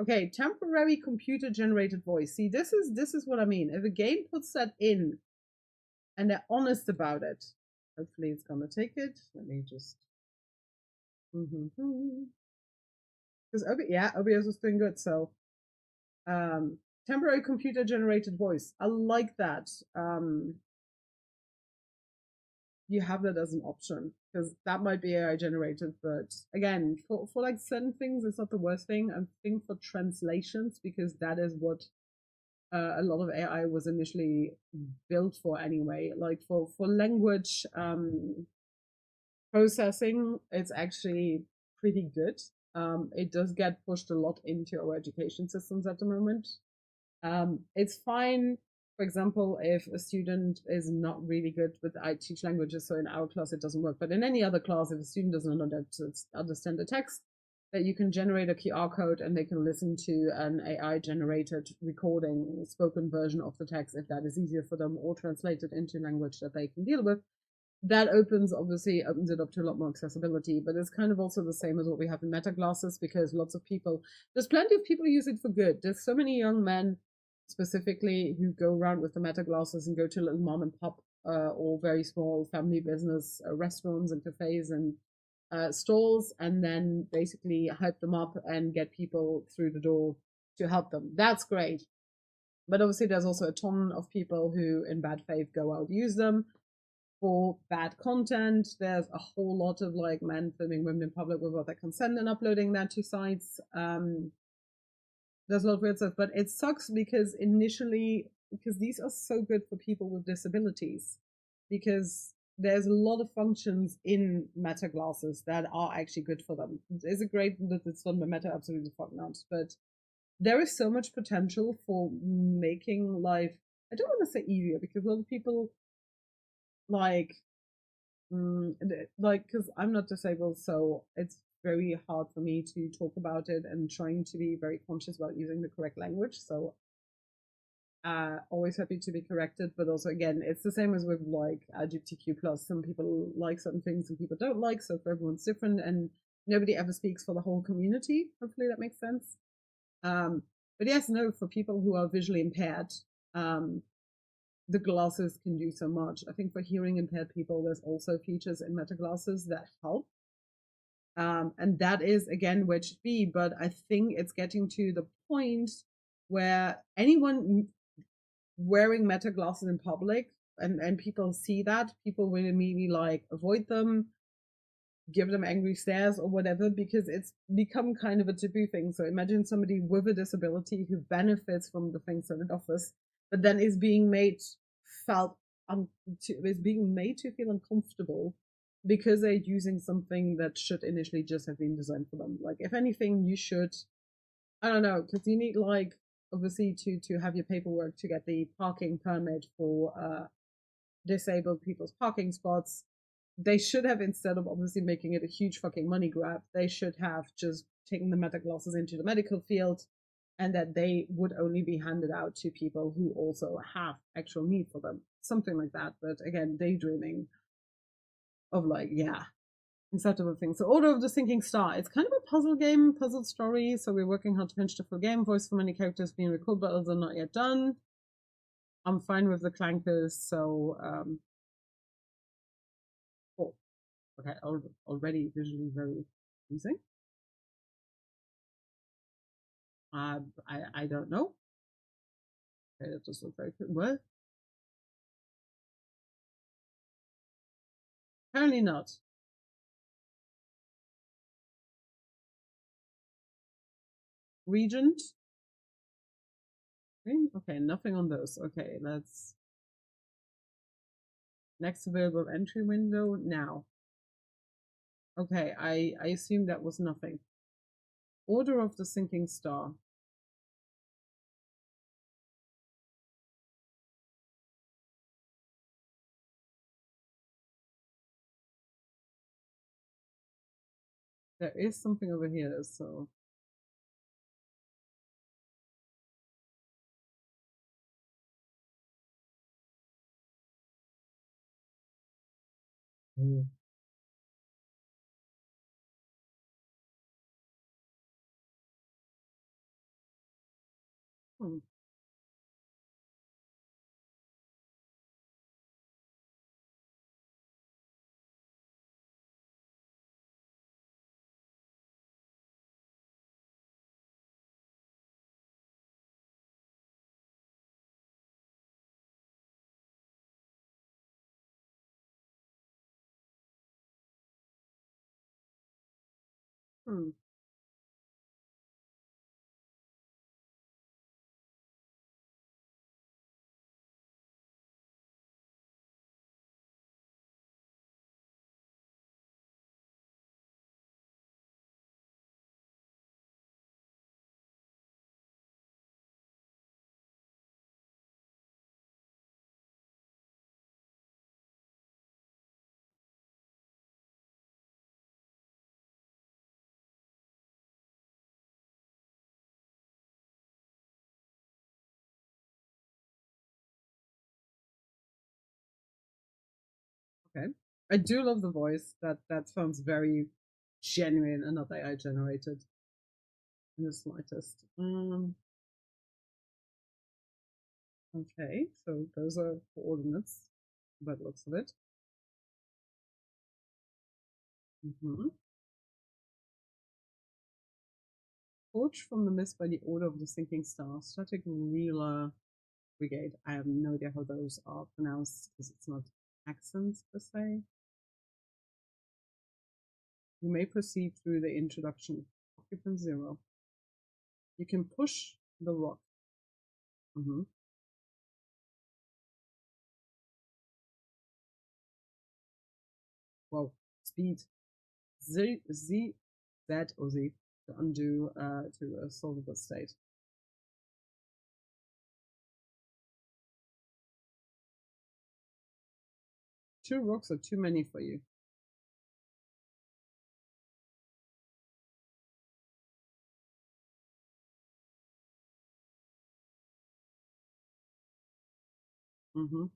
Okay, temporary computer generated voice. See, this is what I mean. If a game puts that in and they're honest about it, hopefully it's gonna take it. Let me just. Because yeah, OBS is doing good. So um, temporary computer generated voice. I like that. You have that as an option because that might be AI generated, but again, for like certain things, it's not the worst thing. I think for translations, because that is what a lot of AI was initially built for anyway. Like for language processing, it's actually pretty good. It does get pushed a lot into our education systems at the moment. It's fine, for example, if a student is not really good with I teach languages, so in our class it doesn't work. But in any other class, if a student doesn't understand the text, that you can generate a QR code and they can listen to an AI generated recording, spoken version of the text if that is easier for them, or translated into language that they can deal with. That obviously opens it up to a lot more accessibility, but it's kind of also the same as what we have in meta glasses, because lots of people, there's plenty of people who use it for good. There's so many young men specifically who go around with the meta glasses and go to little mom and pop or very small family business restaurants and cafes and stalls, and then basically hype them up and get people through the door to help them. That's great. But obviously, there's also a ton of people who, in bad faith, go out use them for bad content. There's a whole lot of like men filming women in public without their consent and uploading that to sites. There's a lot of weird stuff, but it sucks because initially, because these are so good for people with disabilities, because there's a lot of functions in Meta glasses that are actually good for them. Is it great that it's done by Meta? Absolutely fuck not. But there is so much potential for making life, I don't want to say easier, because a lot of people like like, because I'm not disabled, so it's very hard for me to talk about it and trying to be very conscious about using the correct language. So always happy to be corrected, but also again, it's the same as with like LGBTQ plus. Some people like certain things, and people don't like. So for everyone's different, and nobody ever speaks for the whole community. Hopefully that makes sense. But yes, no, for people who are visually impaired, um, the glasses can do so much. I think for hearing impaired people, there's also features in Meta glasses that help. And that is again where it should be, but I think it's getting to the point where anyone wearing Meta glasses in public, and people see that, people will immediately like avoid them, give them angry stares or whatever, because it's become kind of a taboo thing. So imagine somebody with a disability who benefits from the things that it offers, but then is being made felt is being made to feel uncomfortable because they're using something that should initially just have been designed for them. Like if anything, you should, I don't know, because you need like obviously to have your paperwork to get the parking permit for disabled people's parking spots. They should have, instead of obviously making it a huge fucking money grab, they should have just taken the meta glasses into the medical field, and that they would only be handed out to people who also have actual need for them. Something like that. But again, daydreaming of like, yeah, instead of a thing. So Order of the Sinking Star. It's kind of a puzzle game, puzzle story. So we're working hard to finish the full game. Voice for many characters being recorded, but others are not yet done. I'm fine with the clankers, so oh, okay, already visually very pleasing. I don't know. Okay, that just looks very good. What? Apparently not. Regent? Okay, nothing on those. Okay, let's next available entry window now. Okay, I assume that was nothing. Order of the Sinking Star. There is something over here, so mm. Hmm. Hmm. Okay. I do love the voice. That sounds very genuine and not AI generated in the slightest. Okay, so those are coordinates by the looks of it. Mm-hmm. Torch from the mist by the order of the sinking star. Static Reeler Brigade. I have no idea how those are pronounced because it's not accents per se. You may proceed through the introduction. Occupant 0. You can push the rock. Mm-hmm. Well, speed. Z, or Z to undo to a solvable state. Two rocks are too many for you. Mm-hmm.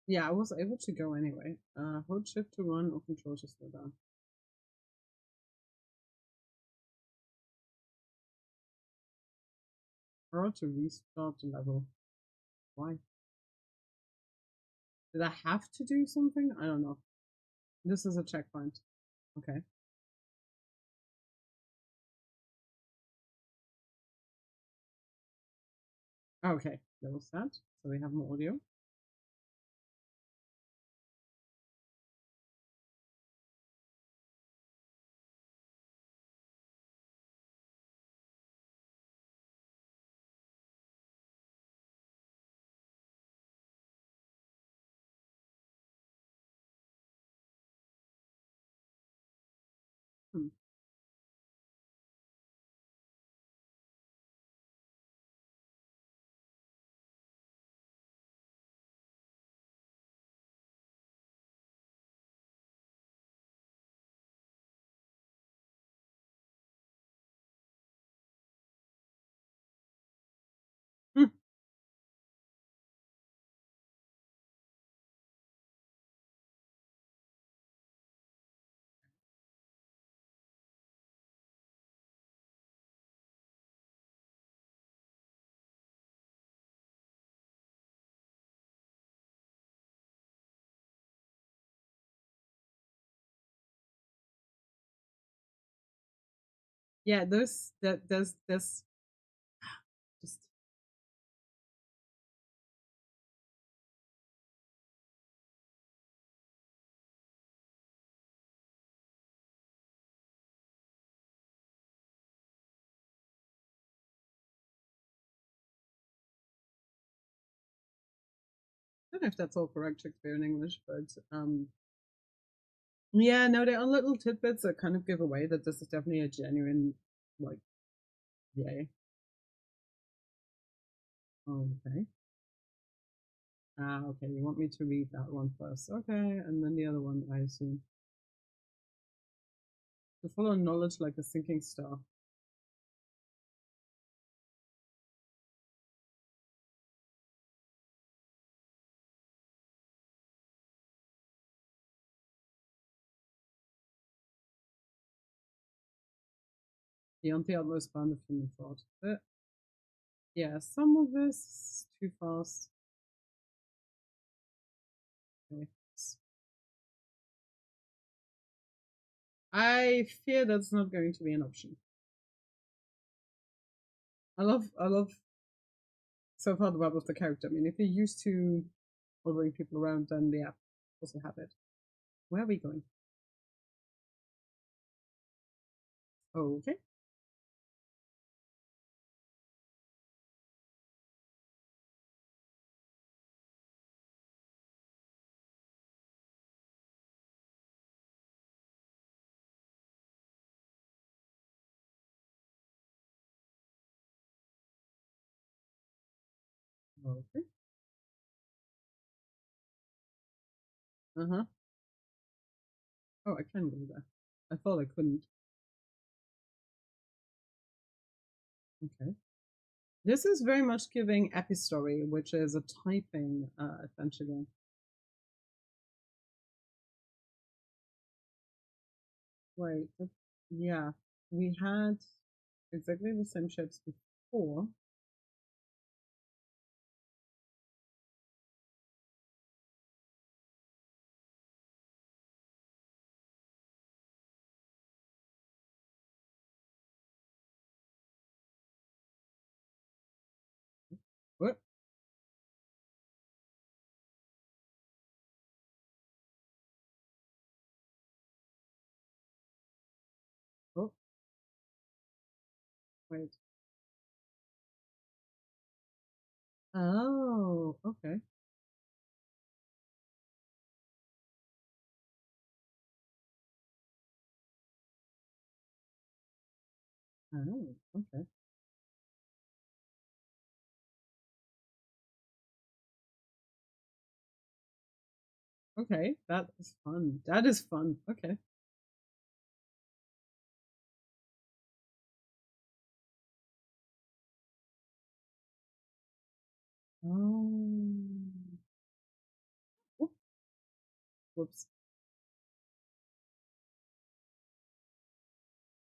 Yeah, I was able to go anyway. Hold shift to run or control to slow down. Or to restart the level. Why? Did I have to do something? I don't know. This is a checkpoint. Okay. Okay, that was that. So we have more audio. Hmm. Hmm. Yeah, there's just I don't know if that's all correct Shakespeare in English, but yeah, no, there are little tidbits that kind of give away that this is definitely a genuine like yay. Okay. Ah, okay. You want me to read that one first. Okay, and then the other one, I assume. To follow knowledge like a sinking star. beyond the utmost bound of human thought. But yeah, some of this is too fast. Okay. I fear that's not going to be an option. I love so far the vibe of the character. I mean, if you're used to ordering people around, then yeah, also have it. Where are we going? Okay. Okay. Uh-huh. Oh, I can go there. I thought I couldn't. Okay. This is very much giving Epistory, which is a typing adventure game. Wait, yeah, we had exactly the same ships before. What? Oh, wait. Oh, okay. Oh, okay. Okay, that is fun. That is fun. Okay. Oh, whoop- whoops.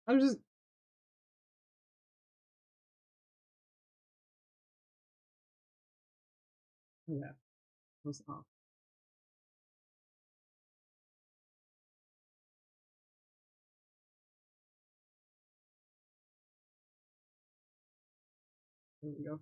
I'm just, oh yeah, was off. There we go.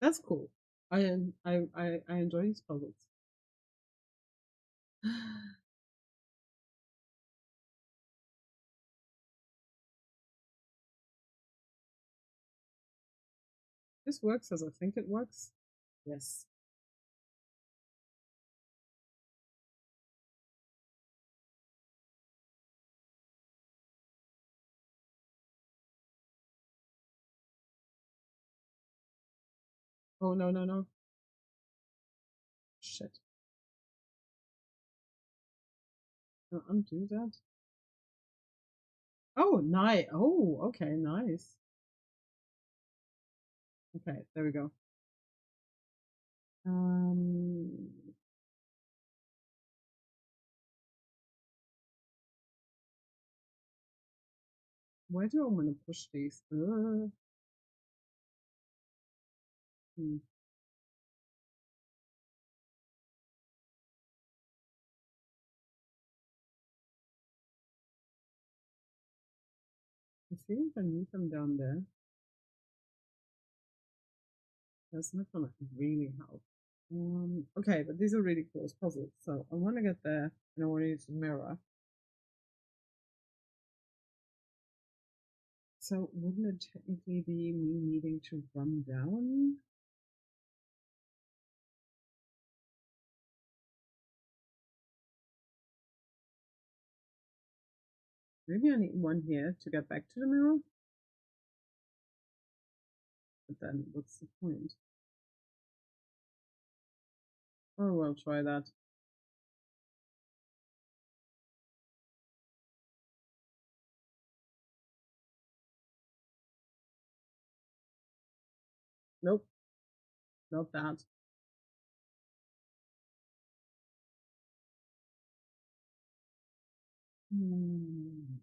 That's cool. I enjoy these puzzles. This works as I think it works. Yes. Oh no no no. Shit. Undo that. Oh, nice. Oh, okay, nice. Okay, there we go. Um, where do I want to push these? Hmm. I think I need them down there. That's not gonna really help. Okay, but these are really close puzzles, so I want to get there, and I want to use the mirror. So wouldn't it technically be me needing to run down? Maybe I need one here to get back to the mirror. But then what's the point? Oh, well, try that. Nope, not that. Hmm.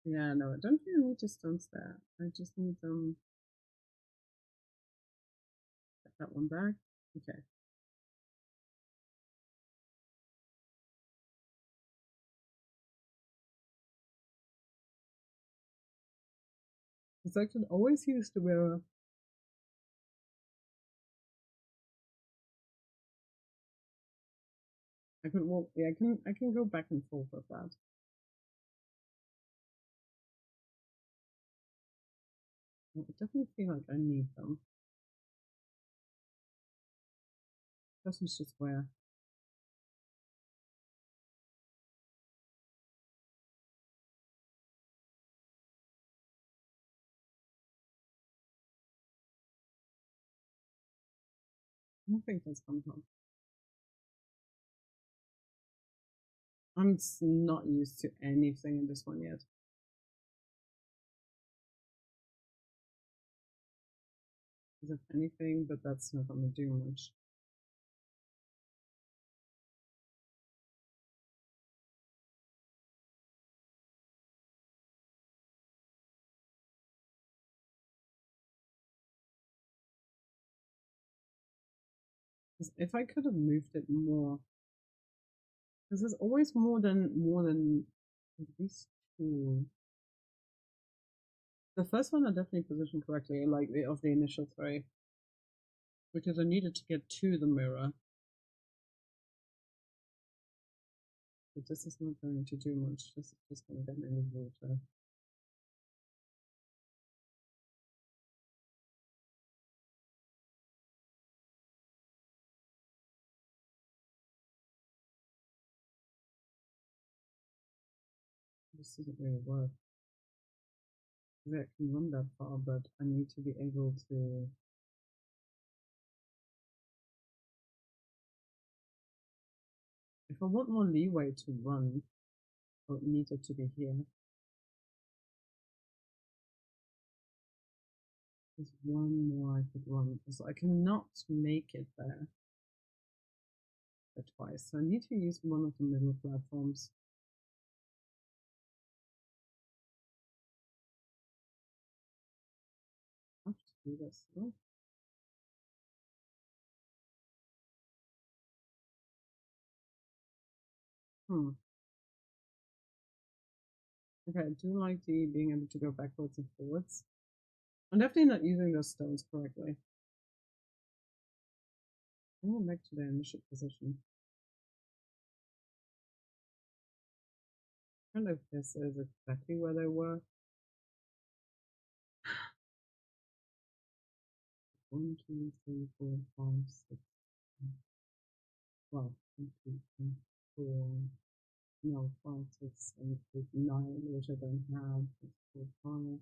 Yeah, no, I don't think I need to stones there. I just need get that one back. Okay. Because I can always use the mirror. I can walk. Yeah, I can go back and forth with that. I definitely feel like I need them. Question's just where. I don't think that's come from. I'm not used to anything in this one yet. Is it anything? But that's not gonna do much. If I could have moved it more, because there's always more than at least two. The first one I definitely positioned correctly, like of the initial three, because I needed to get to the mirror. But this is not going to do much. This is just going to get me in the water. This doesn't really work. I can run that far, but I need to be able to. If I want more leeway to run, I would need it to be here. There's one more I could run. So I cannot make it there twice. So I need to use one of the middle platforms. I have to do this. Oh. Hmm. Okay, I do like the being able to go backwards and forwards. I'm definitely not using those stones correctly. I go back to their initial position. I don't know if this is exactly where they were. 1, 2, 3, 4, 5, 6. Well, 1, 2, 3, 4. No, 5, 6, 7, 8, 9, which I don't have. 6, 4, 5.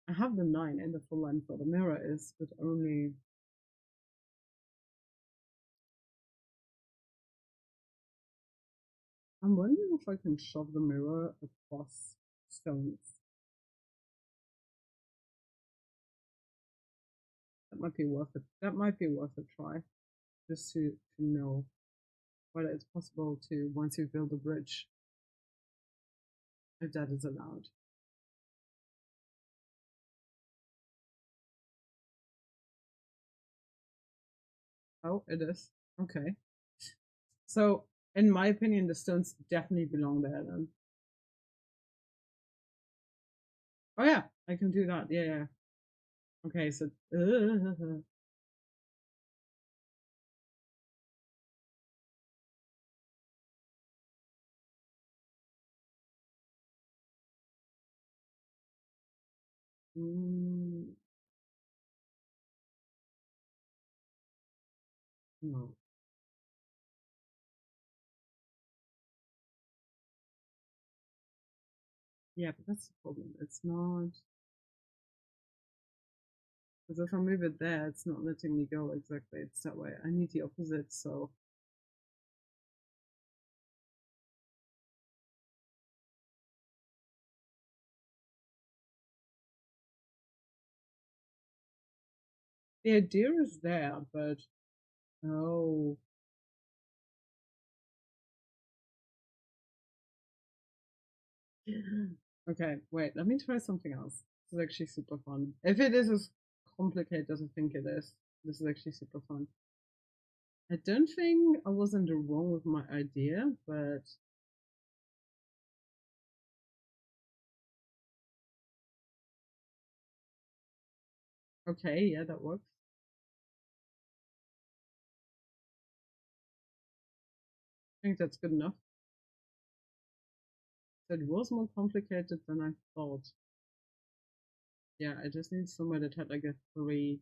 I have the 9 in the full length where the mirror is, but only. I'm wondering if I can shove the mirror across stones. That might be worth it. That might be worth a try, just to know whether it's possible to, once you build a bridge, if that is allowed. Oh, it is. Okay. So, in my opinion, the stones definitely belong there then. Oh, yeah, I can do that. Yeah, yeah. Okay, so. Mm, no. Yeah, but that's the problem. It's not. Because if I move it there, it's not letting me go exactly. It's that way. I need the opposite, so The idea is there, but oh. Okay, wait, let me try something else. This is actually super fun. If it is as complicated as I think it is, this is actually super fun. I don't think I was in the wrong with my idea, but okay, yeah, that works. I think that's good enough. That was more complicated than I thought. Yeah, I just need somewhere that had like a 3.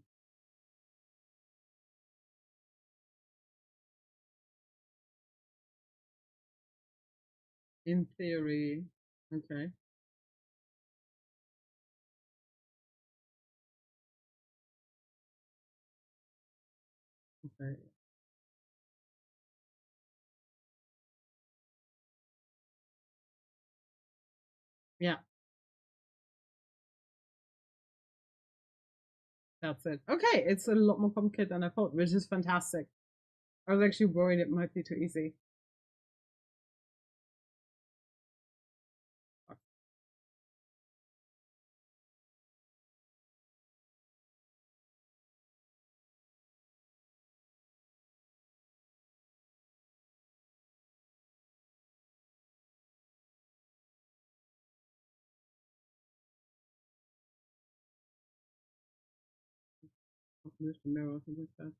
In theory. Okay. Okay. Yeah, that's it. Okay, it's a lot more complicated than I thought, which is fantastic. I was actually worried it might be too easy. Move the mirror or something like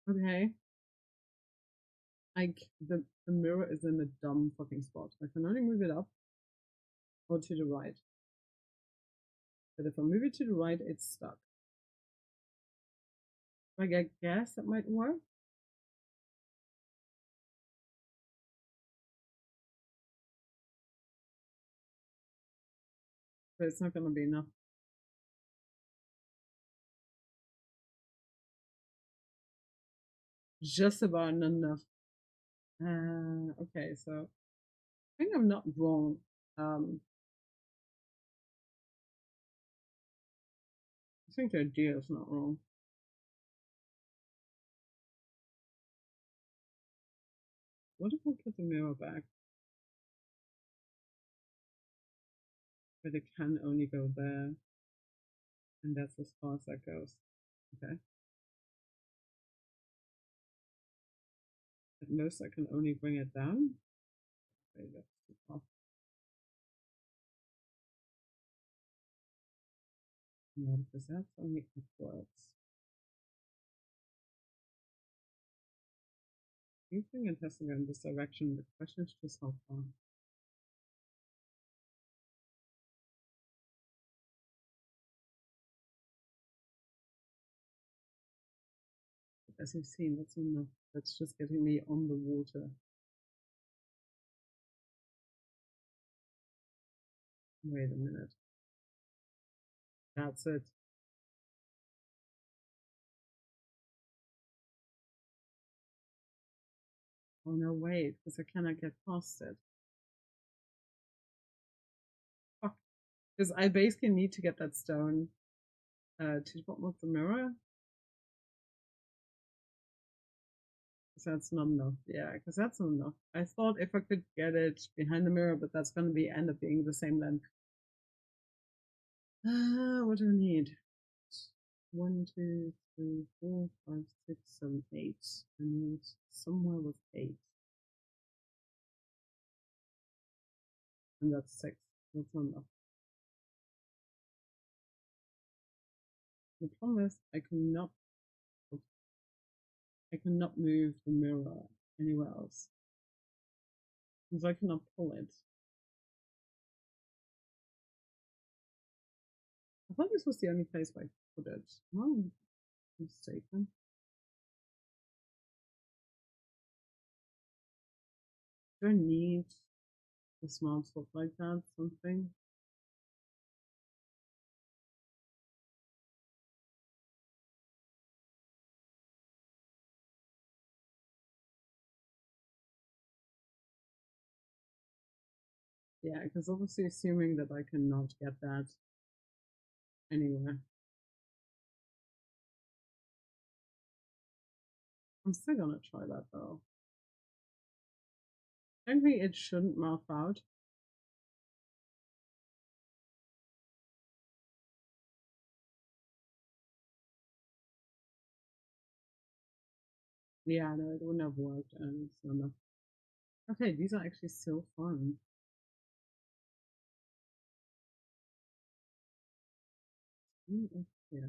that. Okay. Like the mirror is in a dumb fucking spot. I can only move it up or to the right. But if I move it to the right, it's stuck. Like I guess that might work. But it's not gonna be enough. Just about enough. Okay, so I think I'm not wrong. I think the idea is not wrong. What if I put the mirror back? But it can only go there, and that's as far as that goes. Okay. At most, I can only bring it down. Okay, that's too far. No, because that's only upwards. You think it has to go in this direction. The question is just how far. As you've seen, that's enough. That's just getting me on the water. Wait a minute. That's it. Oh no, wait, because I cannot get past it. Fuck. Because I basically need to get that stone to the bottom of the mirror. Because that's not enough. Yeah, because that's not enough. I thought if I could get it behind the mirror, but that's going to be end up being the same length. What do I need? 1, 2, 3, 4, 5, 6, 7, 8. I need somewhere with 8. And that's 6. That's not enough. The problem is I cannot move the mirror anywhere else. Because I cannot pull it. I thought this was the only place where I could put it. Am I mistaken? Do I need a small spot like that? Something? Yeah, because obviously assuming that I cannot get that anywhere. I'm still gonna try that though. Maybe it shouldn't mouth out. Yeah, no, it wouldn't have worked, and so no. Okay, these are actually so fun. Yeah.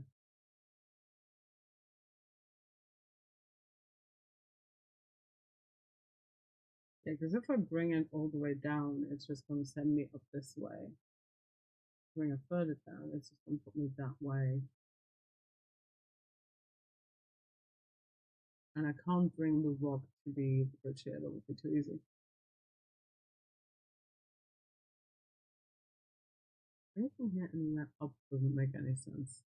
Yeah, because if I bring it all the way down, it's just going to send me up this way. Bring it further down, it's just going to put me that way. And I can't bring the rock to be the bridge here, that would be too easy. Bring from here anywhere up doesn't make any sense.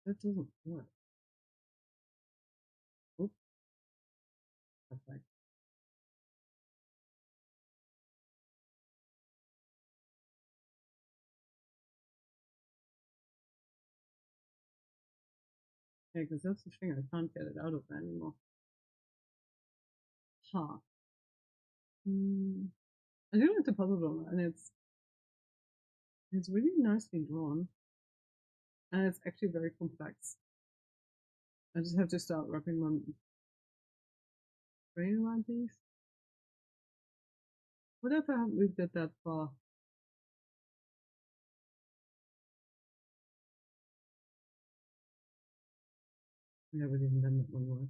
That doesn't work. Oops, perfect. Yeah, because that's the thing, I can't get it out of there anymore. Huh. I do like the puzzle drama, and it's really nicely drawn, and it's actually very complex. I just have to start wrapping my brain around these. What if I haven't moved it that far? Never even done that one word.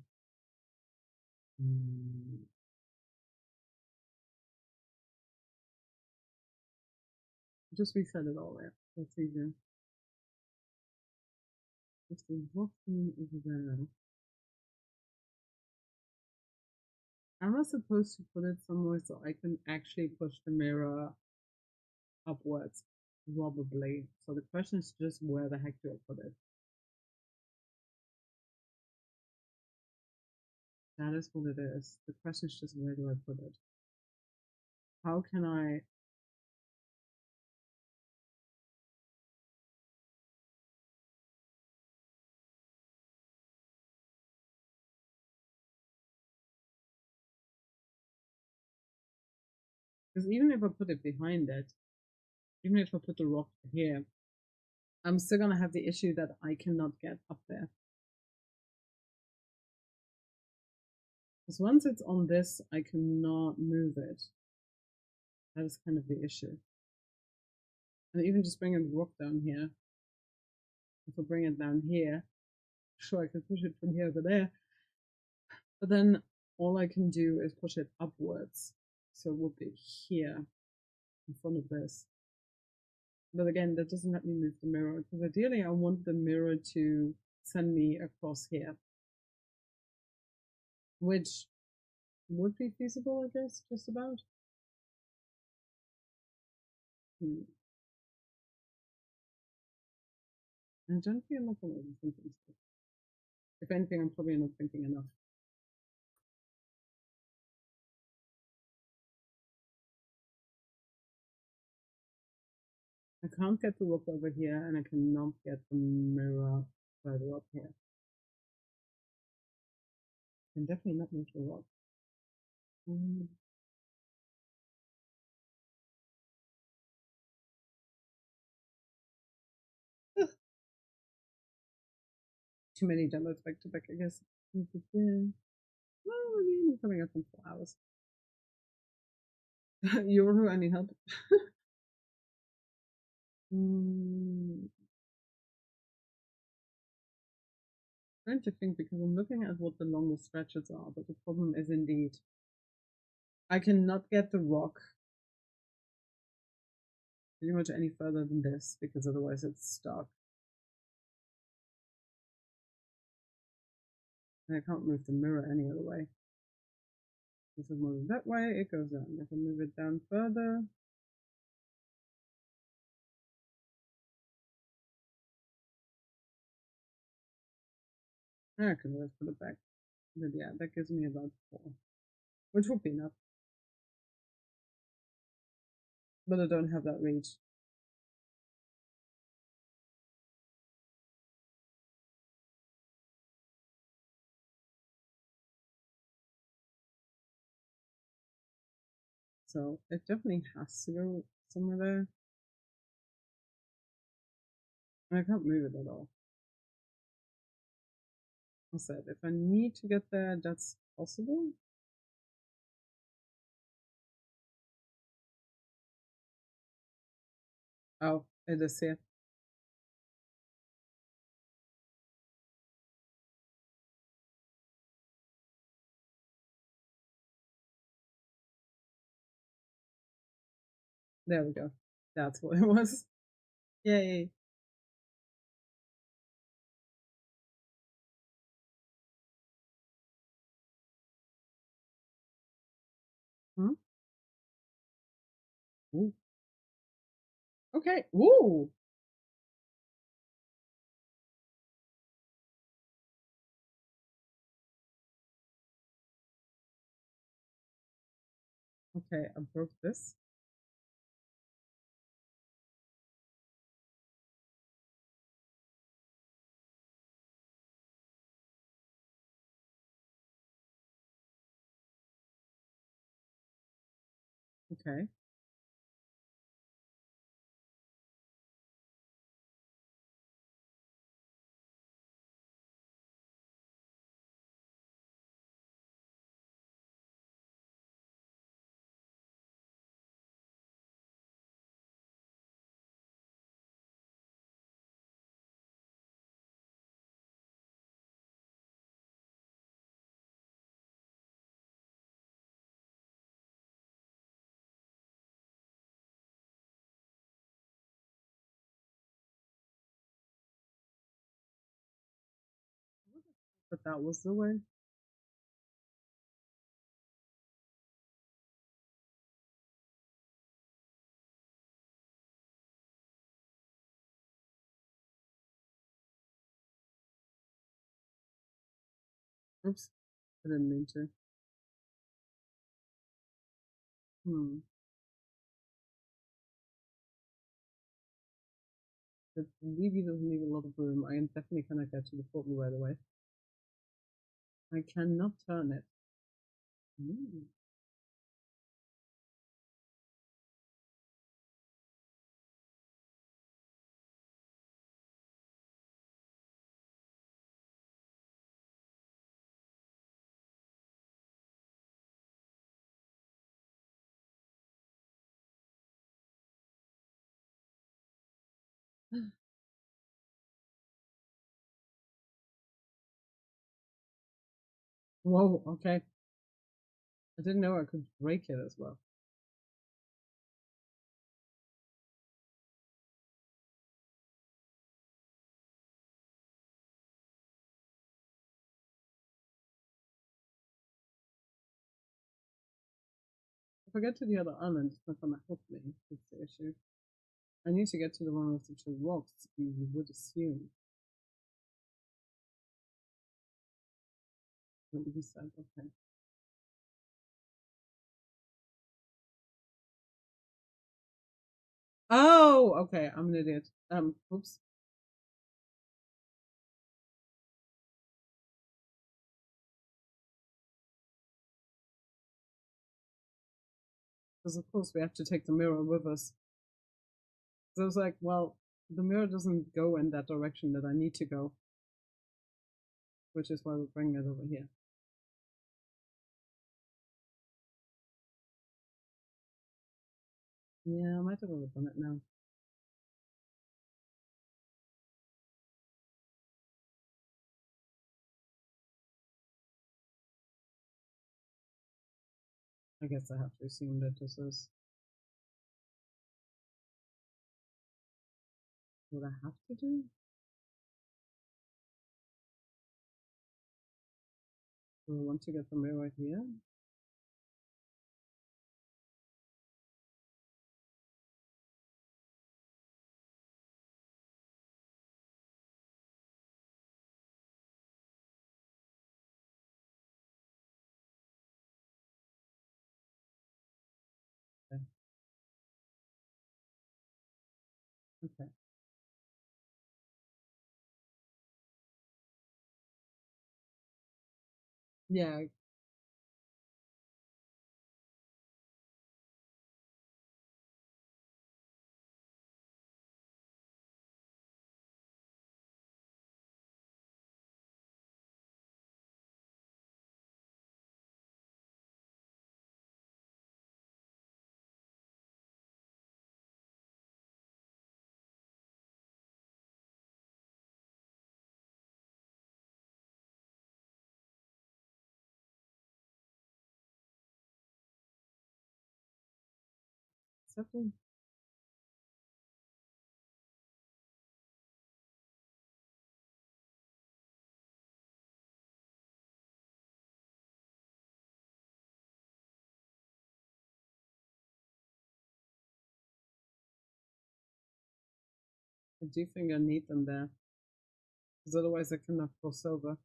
Just reset it all there. That's easier. Just the walking over there. Am I supposed to put it somewhere so I can actually push the mirror upwards? Probably. So the question is just where the heck do I put it? That is what it is. The question is just where do I put it? How can I? Because even if I put it behind it, even if I put the rock here, I'm still gonna have the issue that I cannot get up there. Because once it's on this, I cannot move it. That is kind of the issue. And even just bringing the rock down here, if I bring it down here, sure, I can push it from here over there. But then all I can do is push it upwards. So it would be here in front of this. But again, that doesn't let me move the mirror because ideally I want the mirror to send me across here, which would be feasible, I guess, just about. I don't feel like I'm overthinking stuff. If anything, I'm probably not thinking enough. I can't get the rock over here, and I cannot get the mirror further up here. I can definitely not move the rock. Too many demos back to back, I guess. Well, we're coming up in 4 hours. Yoru, I need help. Trying to think because I'm looking at what the longest stretches are, but the problem is indeed I cannot get the rock pretty much any further than this because otherwise it's stuck. And I can't move the mirror any other way. If I move it that way, it goes down. If I move it down further, I can always put it back. But yeah, that gives me about 4, which would be enough. But I don't have that reach. So it definitely has to go somewhere there. And I can't move it at all. I said, if I need to get there, that's possible. Oh, it is here. There we go. That's what it was. Yay. Hmm? Ooh. Okay. Ooh. Okay, I broke this. Okay. But that was the way. Oops. I didn't mean to. Hmm. But Levy doesn't leave a lot of room. I am definitely gonna get to the portal right away. I cannot turn it. Ooh. Whoa, okay. I didn't know I could break it as well. If I get to the other island, it's not gonna help me. That's the issue. I need to get to the one with the two rocks, you would assume. What he said, okay. Oh, okay, I'm an idiot. Oops. Because of course we have to take the mirror with us. So I was like, well, the mirror doesn't go in that direction that I need to go, which is why we're bringing it over here. Yeah, I might have overdone it now. I guess I have to assume that this is what I have to do. We want to get the mirror here. Okay. Okay. Yeah. Something. I do think I need them there, because otherwise I cannot cross over.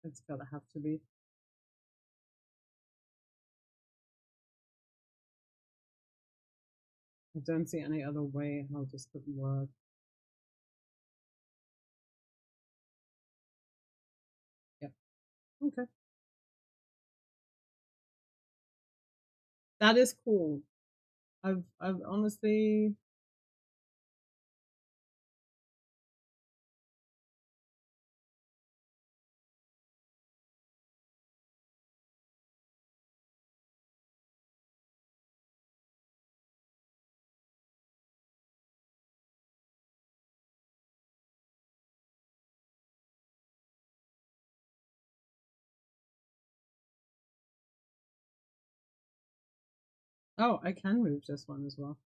It's gotta have to be. I don't see any other way how this could work. Yep. Okay. That is cool. I've honestly. Oh, I can move this one as well.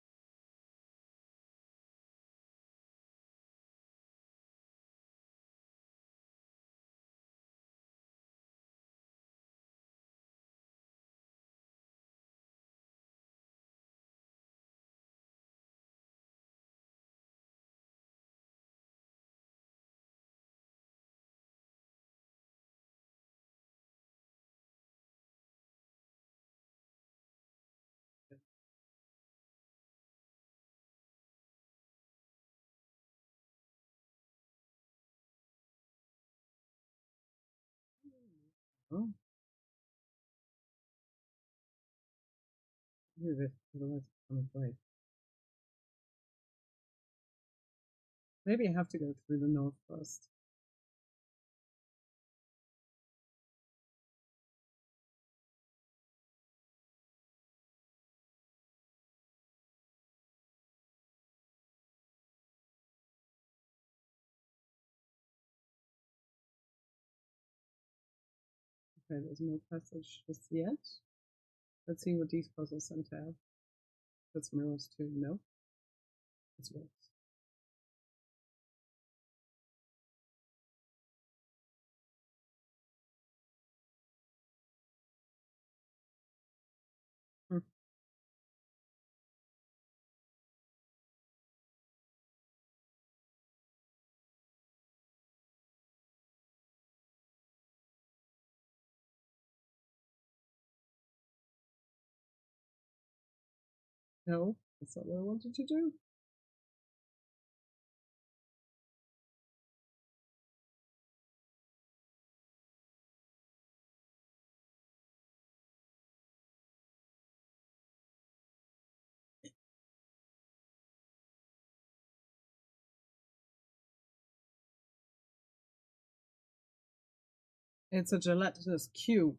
Oh, move it. Otherwise, I'm afraid. Maybe I have to go through the north first. Okay, there's no passage just yet. Let's see what these puzzles entail. That's mirrors too. No, it's works. Hmm. No, that's not what I wanted to do. It's a gelatinous cube.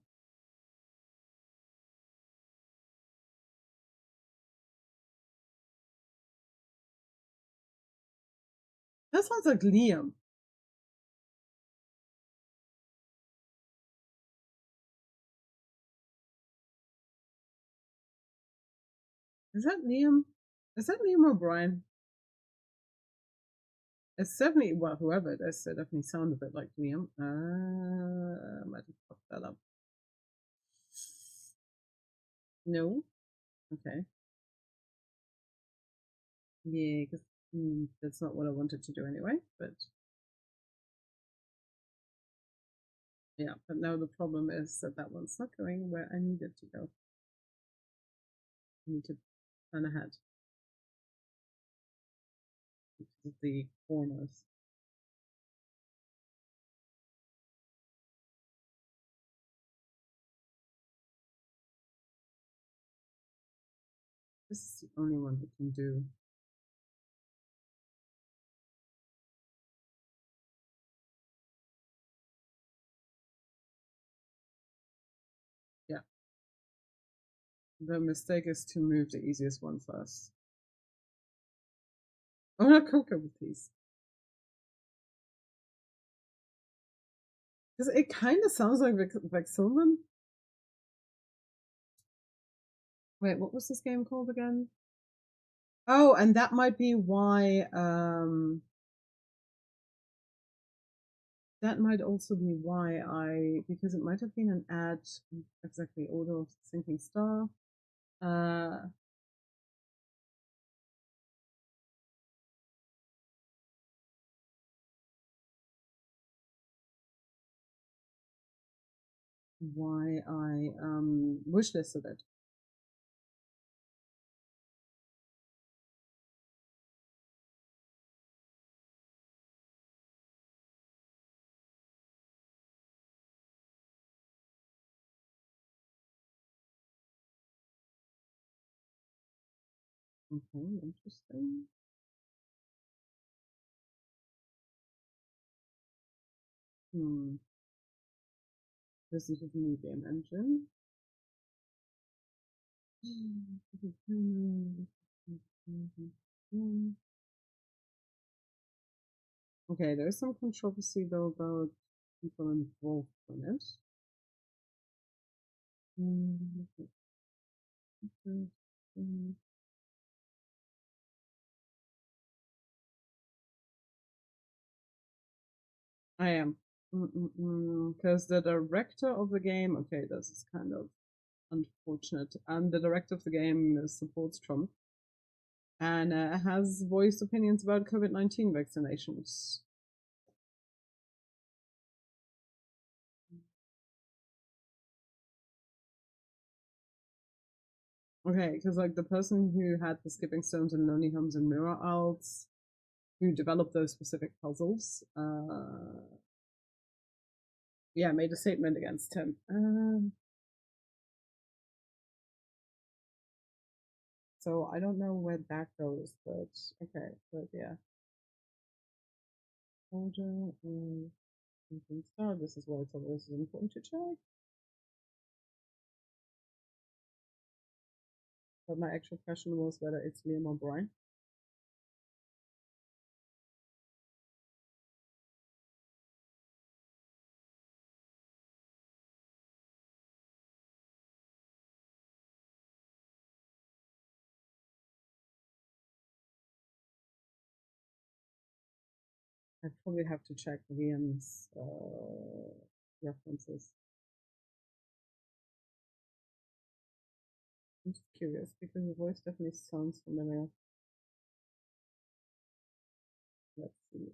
That sounds like Liam. Is that Liam? Is that Liam O'Brien? It's definitely, well, whoever it is, it definitely sounds a bit like Liam. I might have fucked that up. No? Okay. Yeah, because that's not what I wanted to do anyway, but yeah, but now the problem is that that one's not going where I need it to go. I need to plan ahead because of the corners. This is the only one we can do. Yeah. The mistake is to move the easiest one first. Oh, not Coco, please. Because it kind of sounds like Vexilman. Wait, what was this game called again? Oh, and that might be why. That might also be why because it might have been an ad. Exactly, Order of the Sinking Star. Uh, why I wishlisted it. Okay, interesting. Hmm. This is a new game engine. Okay, there's some controversy though about people involved in it. I am. Because the director of the game, okay, this is kind of unfortunate. And the director of the game supports Trump and has voiced opinions about COVID-19 vaccinations. Okay, because like the person who had the Skipping Stones and Lonely Homes and Mirror Owls, who developed those specific puzzles, yeah, made a statement against him. So I don't know where that goes, but okay, but yeah. Order and star. This is why it's always important to check. But my actual question was whether it's Liam O'Brien. I probably have to check Liam's references. I'm just curious because the voice definitely sounds familiar. Let's see.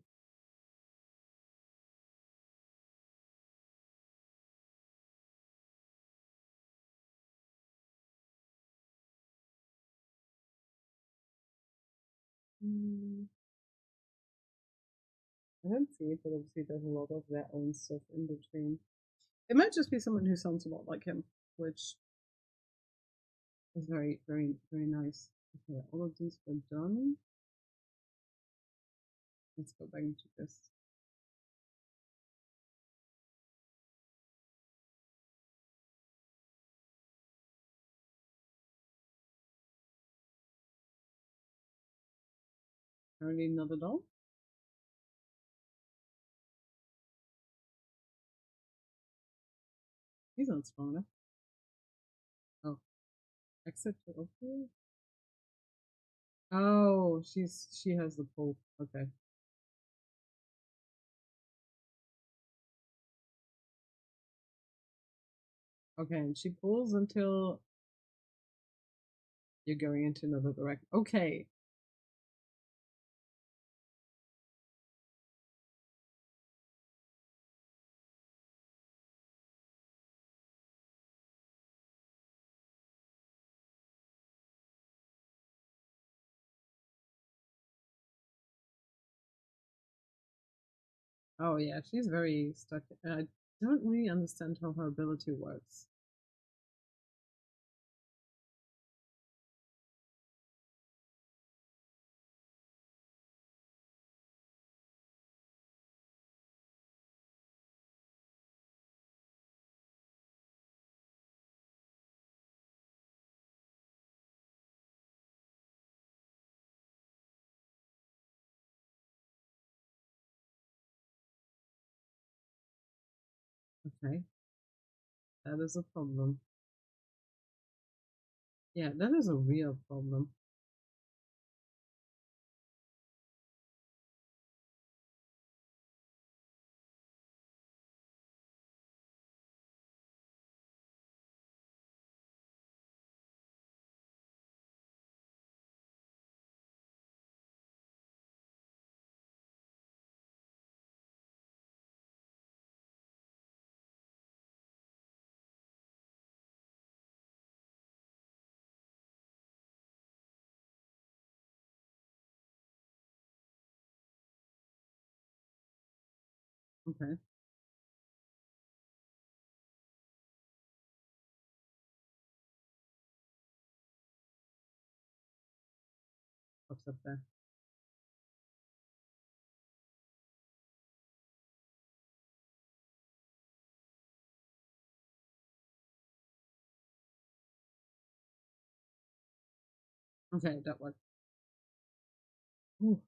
I don't see it, but obviously there's a lot of their own stuff in between. It might just be someone who sounds a lot like him, which is very, very, very nice. Okay, all of these were done. Let's go back into this. Apparently not at all. He's not strong enough. Oh, exit to okay. Oh, she has the pull. Okay. Okay, and she pulls until you're going into another direction. Okay. Oh yeah, she's very stuck. I don't really understand how her ability works. Okay, that is a problem. Yeah, that is a real problem. Okay, what's up there? Okay, that worked. Ooh,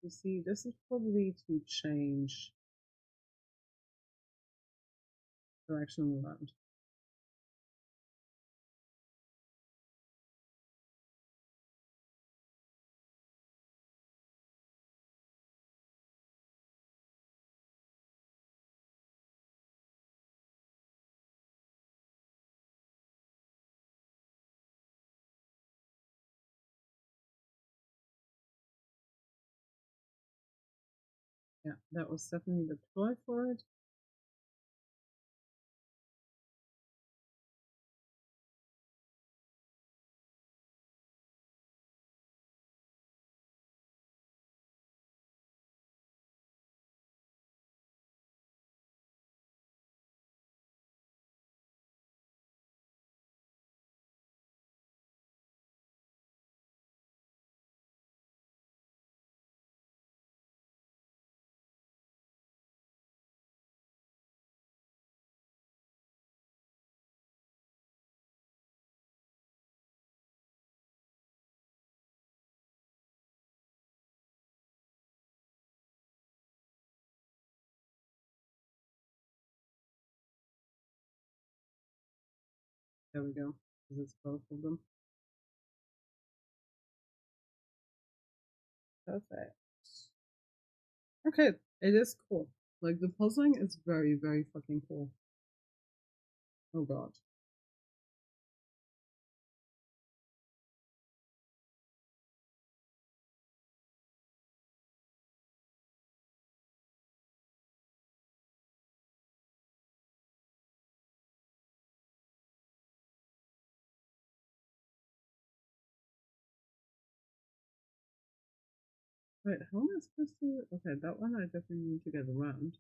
you see, this is probably to change direction around. Yeah, that was definitely the ploy for it. There we go. This is both of them. Perfect. Okay, it is cool. Like the puzzling is very, very fucking cool. Oh god. Wait, how am I supposed to? Okay, that one I definitely need to get around.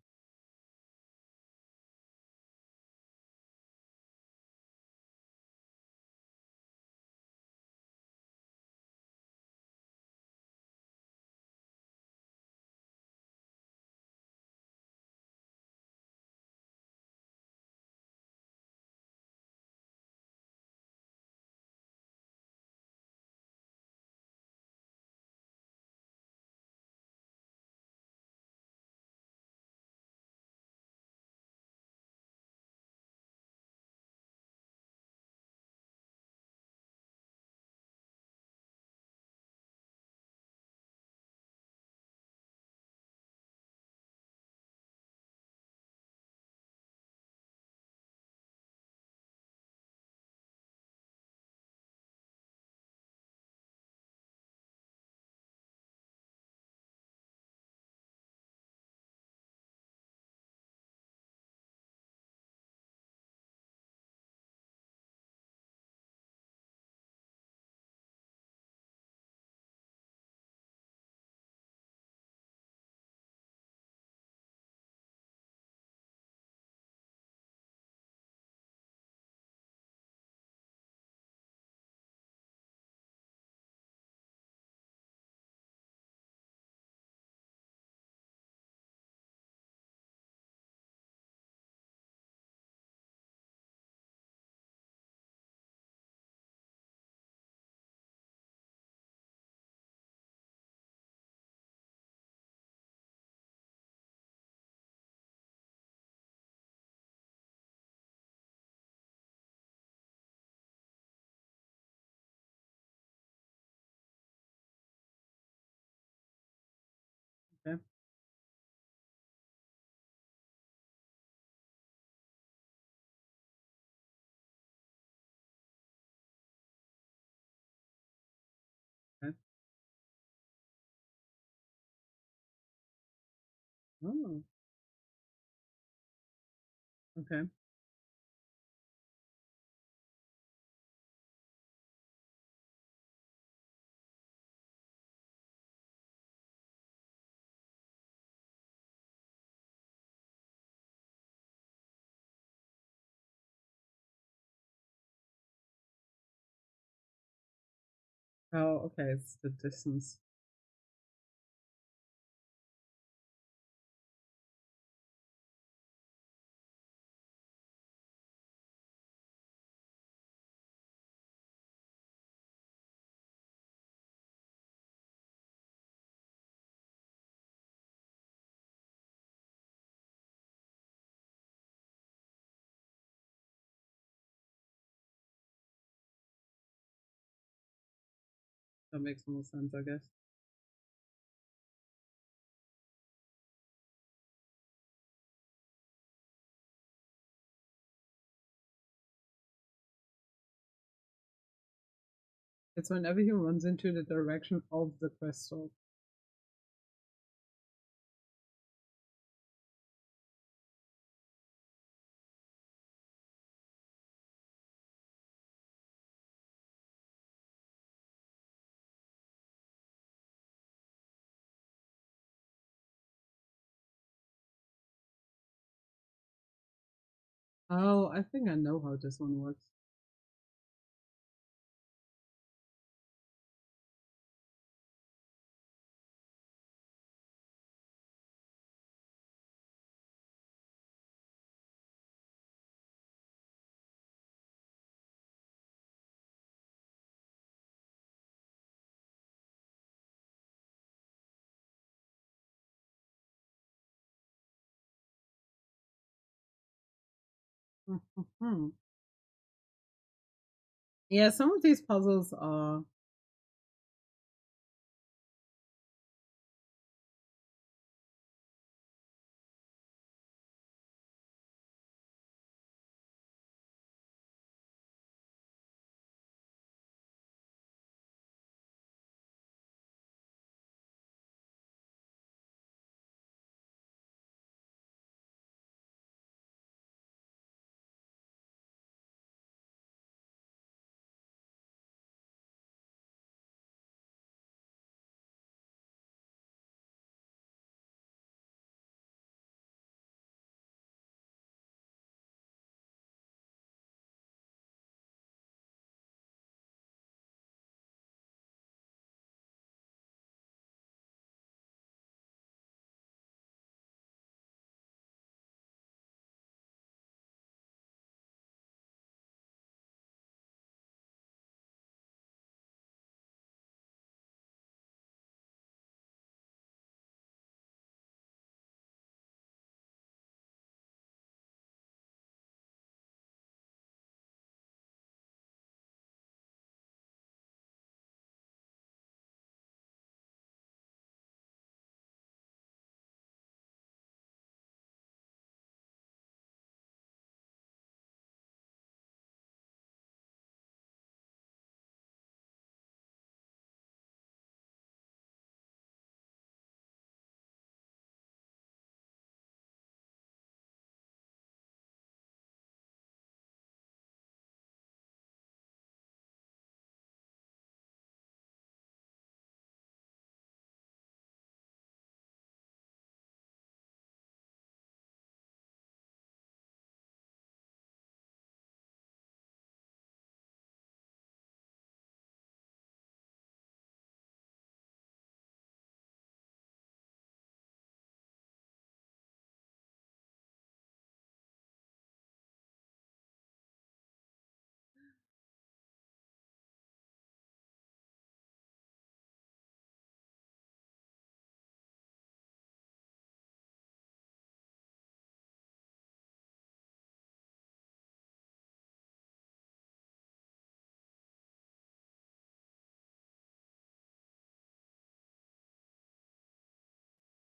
Okay. Okay. Oh. Okay. Oh, okay. It's the distance. That makes more sense, I guess. It's whenever he runs into the direction of the crystal. Oh, I think I know how this one works. Yeah, some of these puzzles are.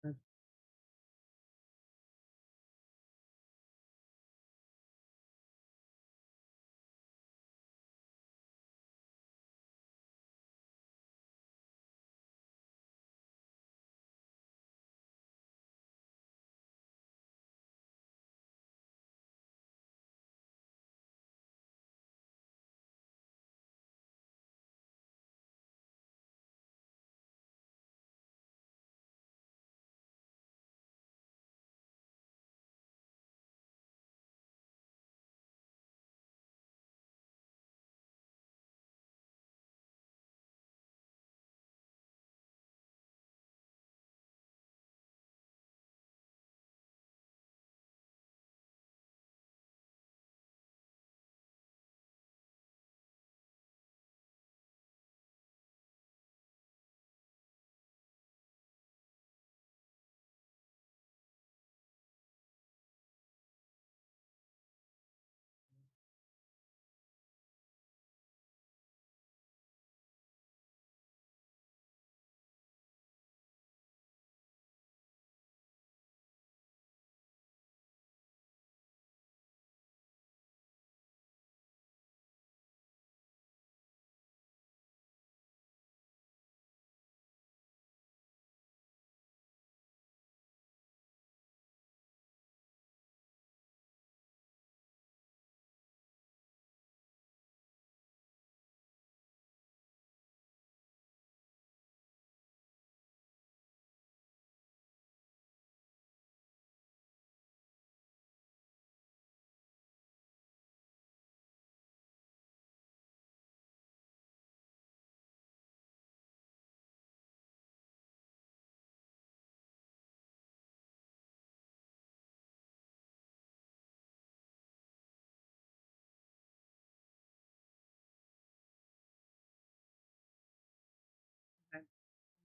Okay.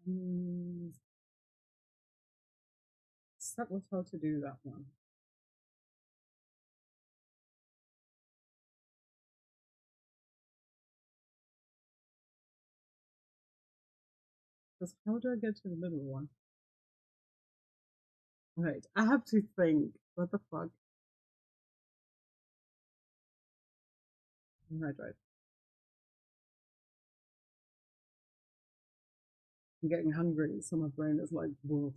Mm, that was how to do that one. Because how do I get to the middle one? Right, I have to think. What the fuck? Right. I'm getting hungry, so my brain is like, whoa.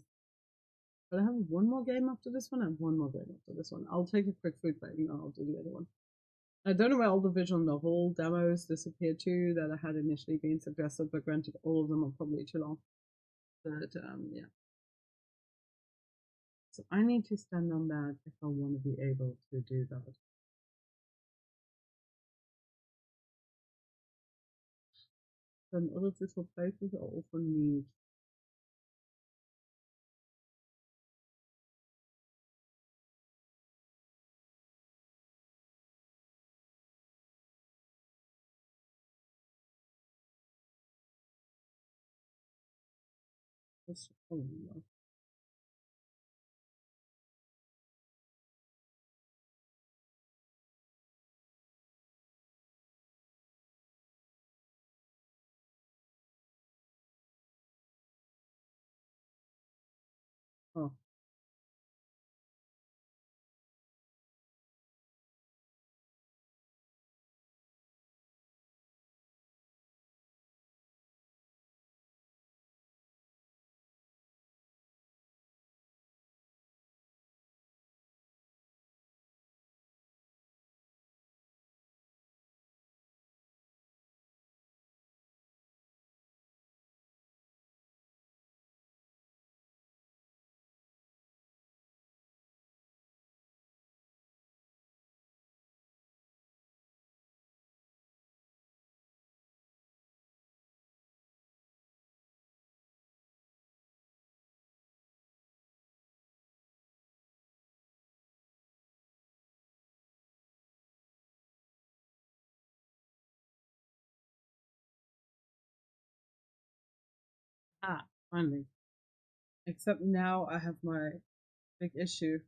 But I have one more game after this one and one more game after this one. I'll take a quick food break and I'll do the other one. I don't know where all the visual novel demos disappeared to that I had initially been suggested, but granted, all of them are probably too long. But yeah. So I need to stand on that if I want to be able to do that. Then other visual places are also neat. Oh, no. Oh, finally. Except now I have my big issue.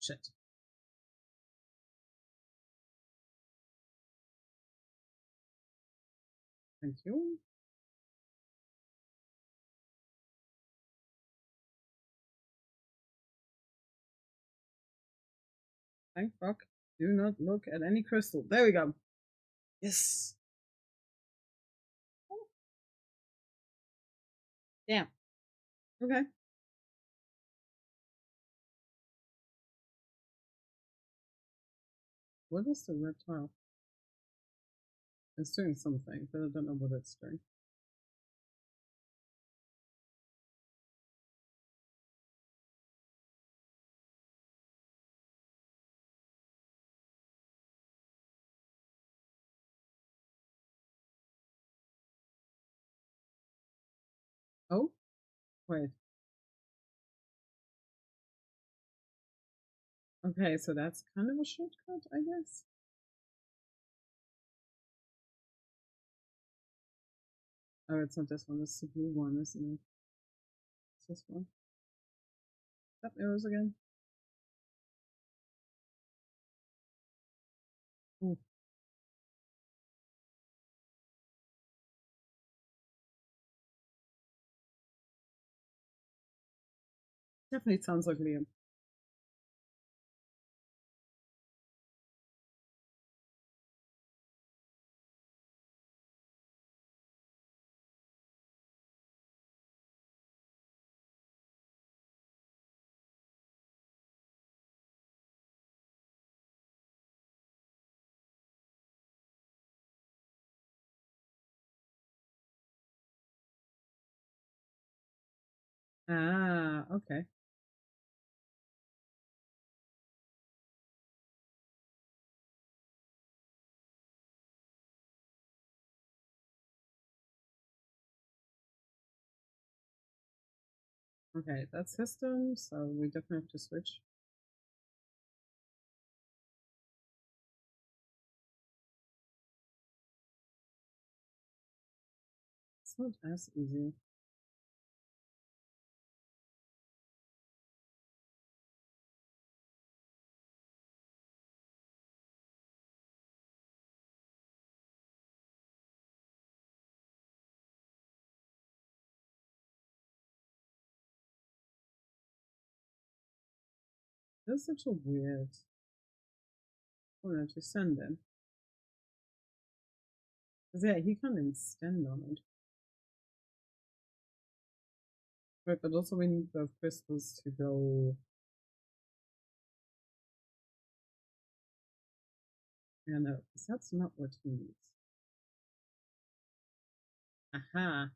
Shit. Thank you. Thank fuck. Do not look at any crystal. There we go. Yes. Damn. Okay. What is the reptile? It's doing something, but I don't know what it's doing. Oh, wait. Okay, so that's kind of a shortcut, I guess. Oh, it's not this one. It's the blue one, isn't it? It's this one. That arrows again. Ooh, definitely sounds like Liam. Ah, okay. Okay, that's system, so we definitely have to switch. It's not as easy. That's such a weird corner to send in. 'Cause, yeah, he can't even stand on it. Right, but also we need both crystals to go. Yeah, no, 'cause that's not what he needs. Aha.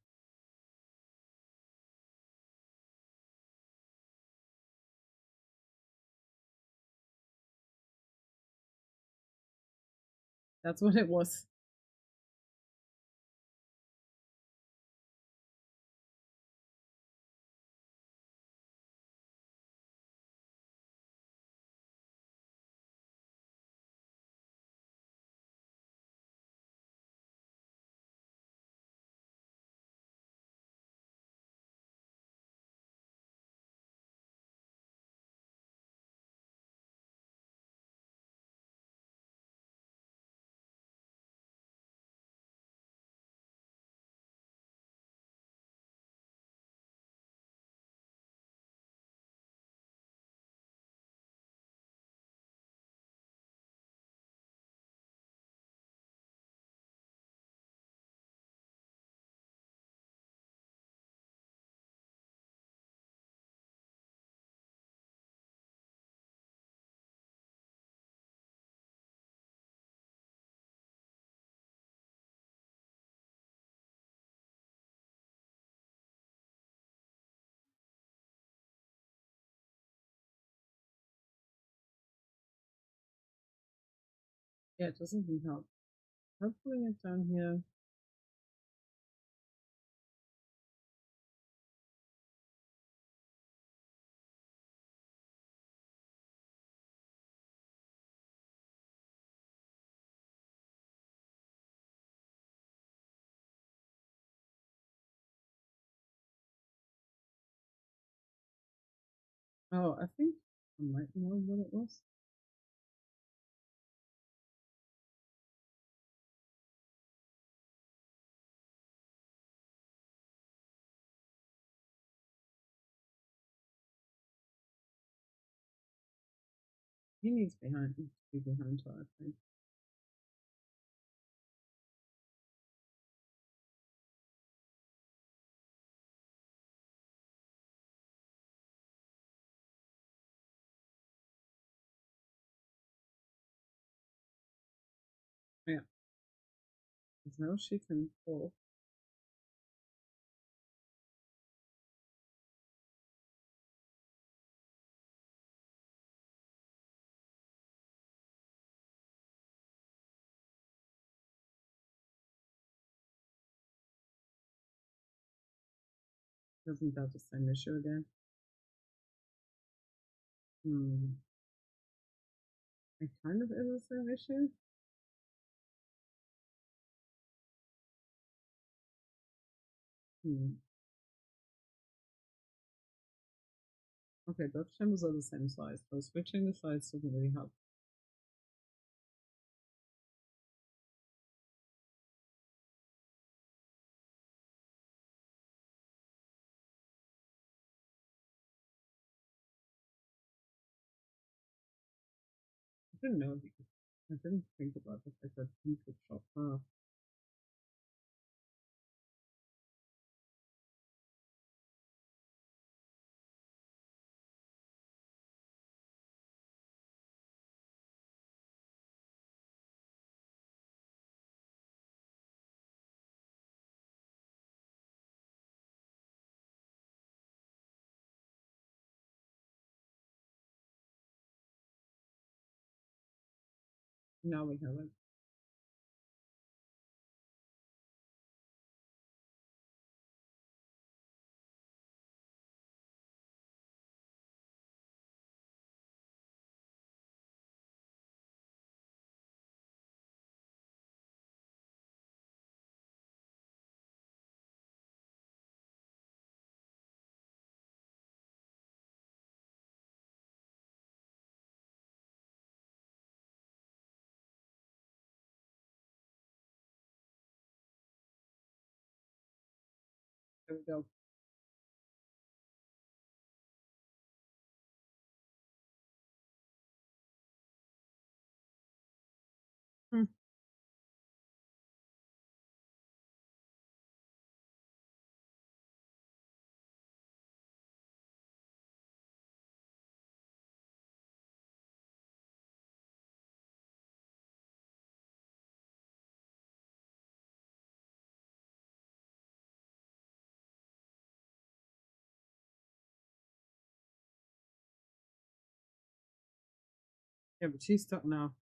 That's what it was. Yeah, it doesn't even help. I'm putting it down here. Oh, I think I might know what it was. He needs to be behind her, I think. Yeah, because now she can pull. Doesn't that the same issue again? Hmm. It kind of is the same issue. Hmm. Okay, both chambers are the same size, so switching the sides doesn't really help. I didn't know he could. I didn't think about the fact that he could chop her. Now we have it. There we go. Hmm. Yeah, but she's stuck now.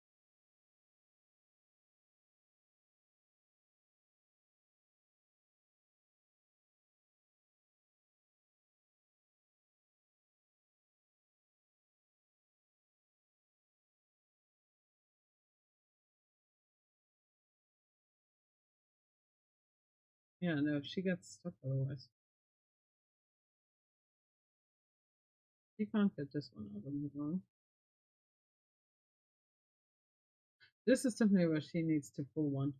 Yeah, no, she gets stuck otherwise. She can't get this one out of the wrong. This is definitely where she needs to pull one.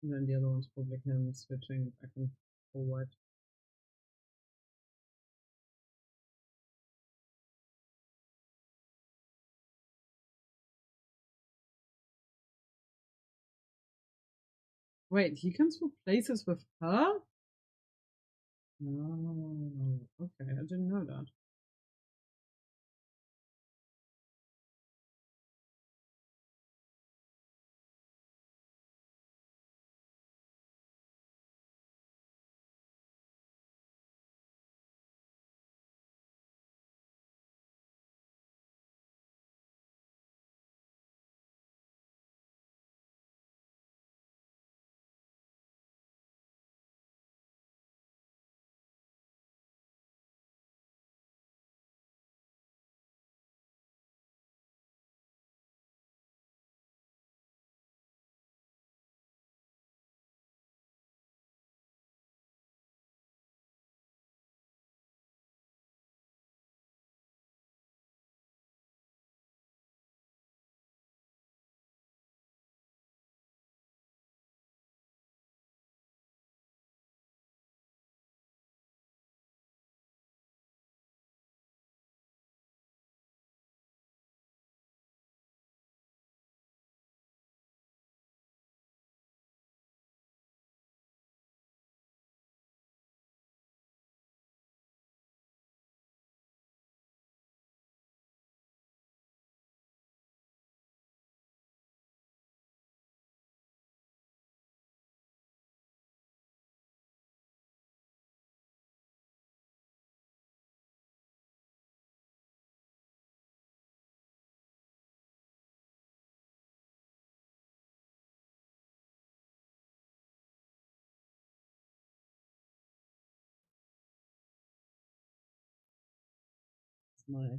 And then the other one's probably him switching back and forward. Wait, he can swap places with her? Oh, okay, I didn't know that. It's my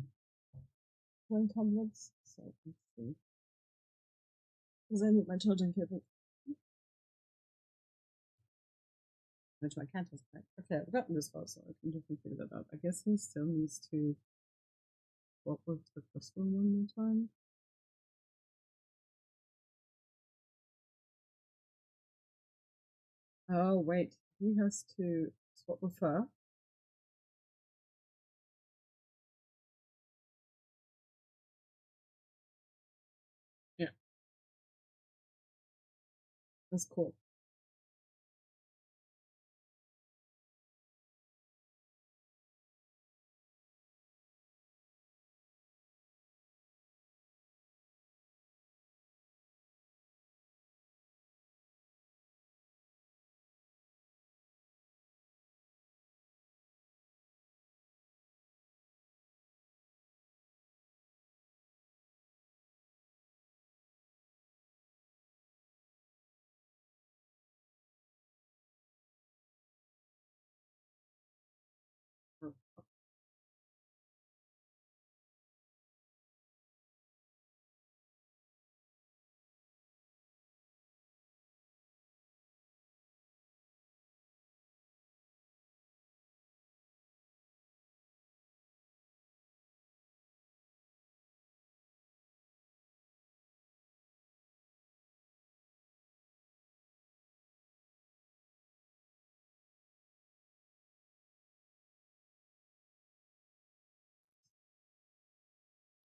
one comments, so let's see. Because I need my children cable. Which my cat has back. Okay, I've gotten this far, so I can definitely figure that out. I guess he still needs to swap with the first one more time. Oh, wait. He has to swap with her. Yeah, that's cool.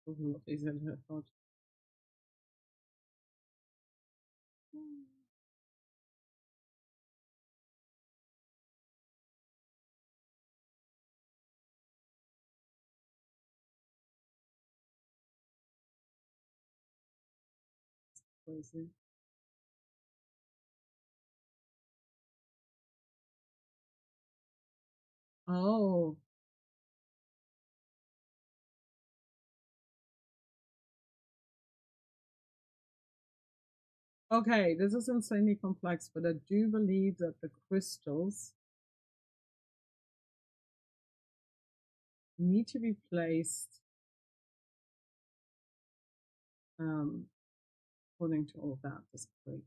was a lot easier than I thought. Crazy. Oh, okay. This is insanely complex, but I do believe that the crystals need to be placed um, according to all of that. This is crazy.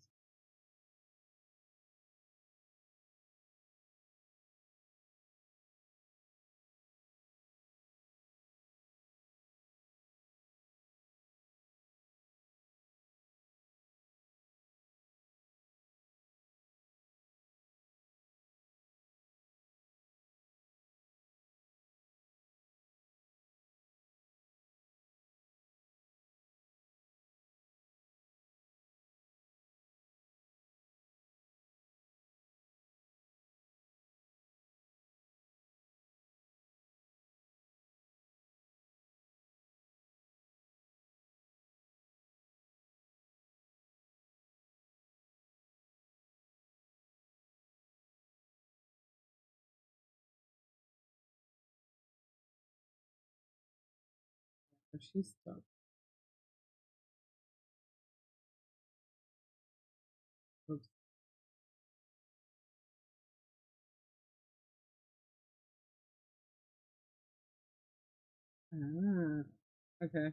If she's stuck. Oops. Ah, okay.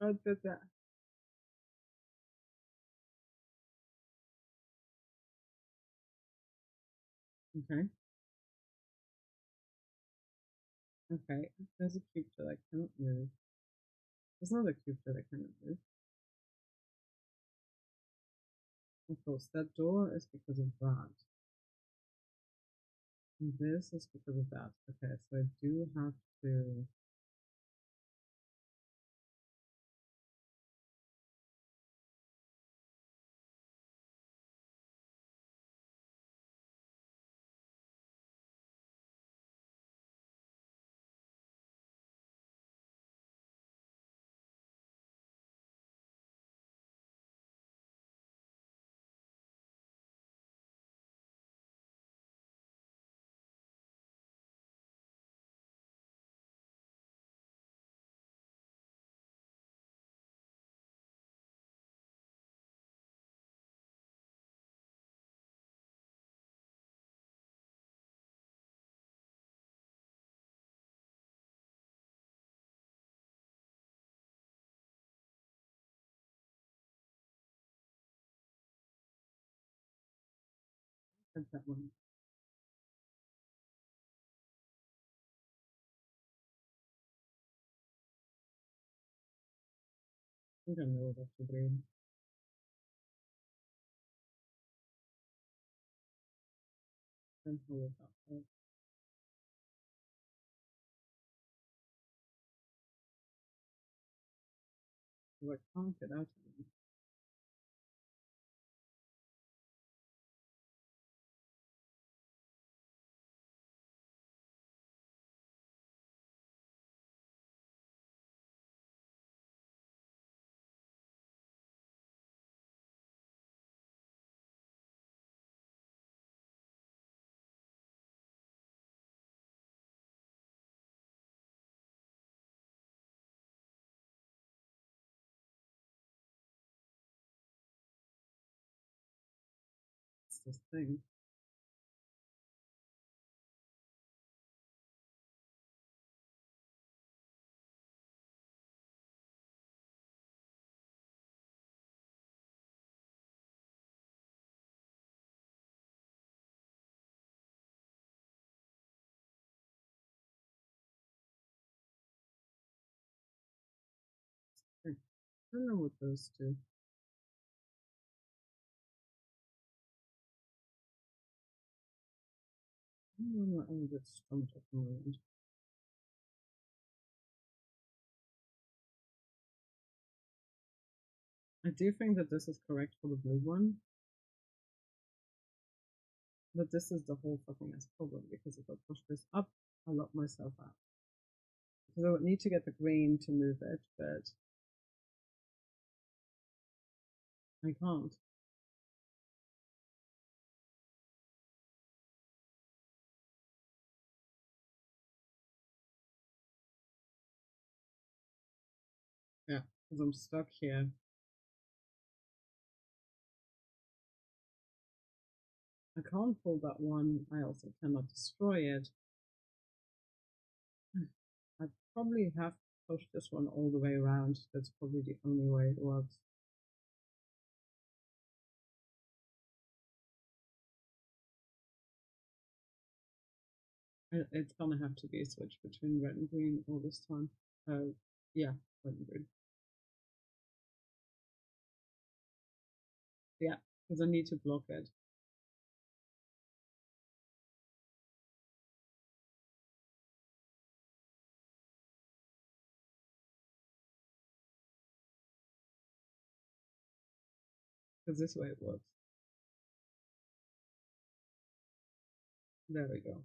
Oh, that. Okay. Okay. There's a cube that I cannot move. There's another cube that I cannot move. Of course, that door is because of that. And this is because of that. Okay, so I do have to. At that one. I don't know what to do. Don't know about that. So I can't get out of it. this thing? I don't know what those do. I don't know, I'm a bit stumped at the moment. I do think that this is correct for the blue one, but this is the whole fucking ass problem because if I push this up, I lock myself out. Because I would need to get the green to move it, but I can't. Yeah, because I'm stuck here. I can't pull that one. I also cannot destroy it. I probably have to push this one all the way around. That's probably the only way it works. It's gonna have to be a switch between red and green all this time. Yeah, red and green. Yeah, because I need to block it. Because this way it works. There we go.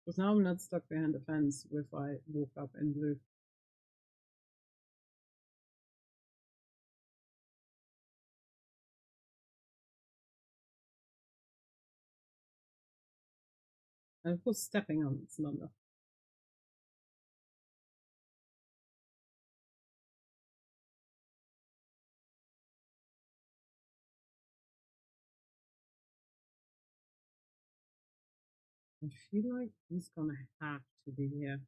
Because now I'm not stuck behind the fence if I walk up in blue. And of course, stepping on it's not enough. I feel like he's gonna have to be here.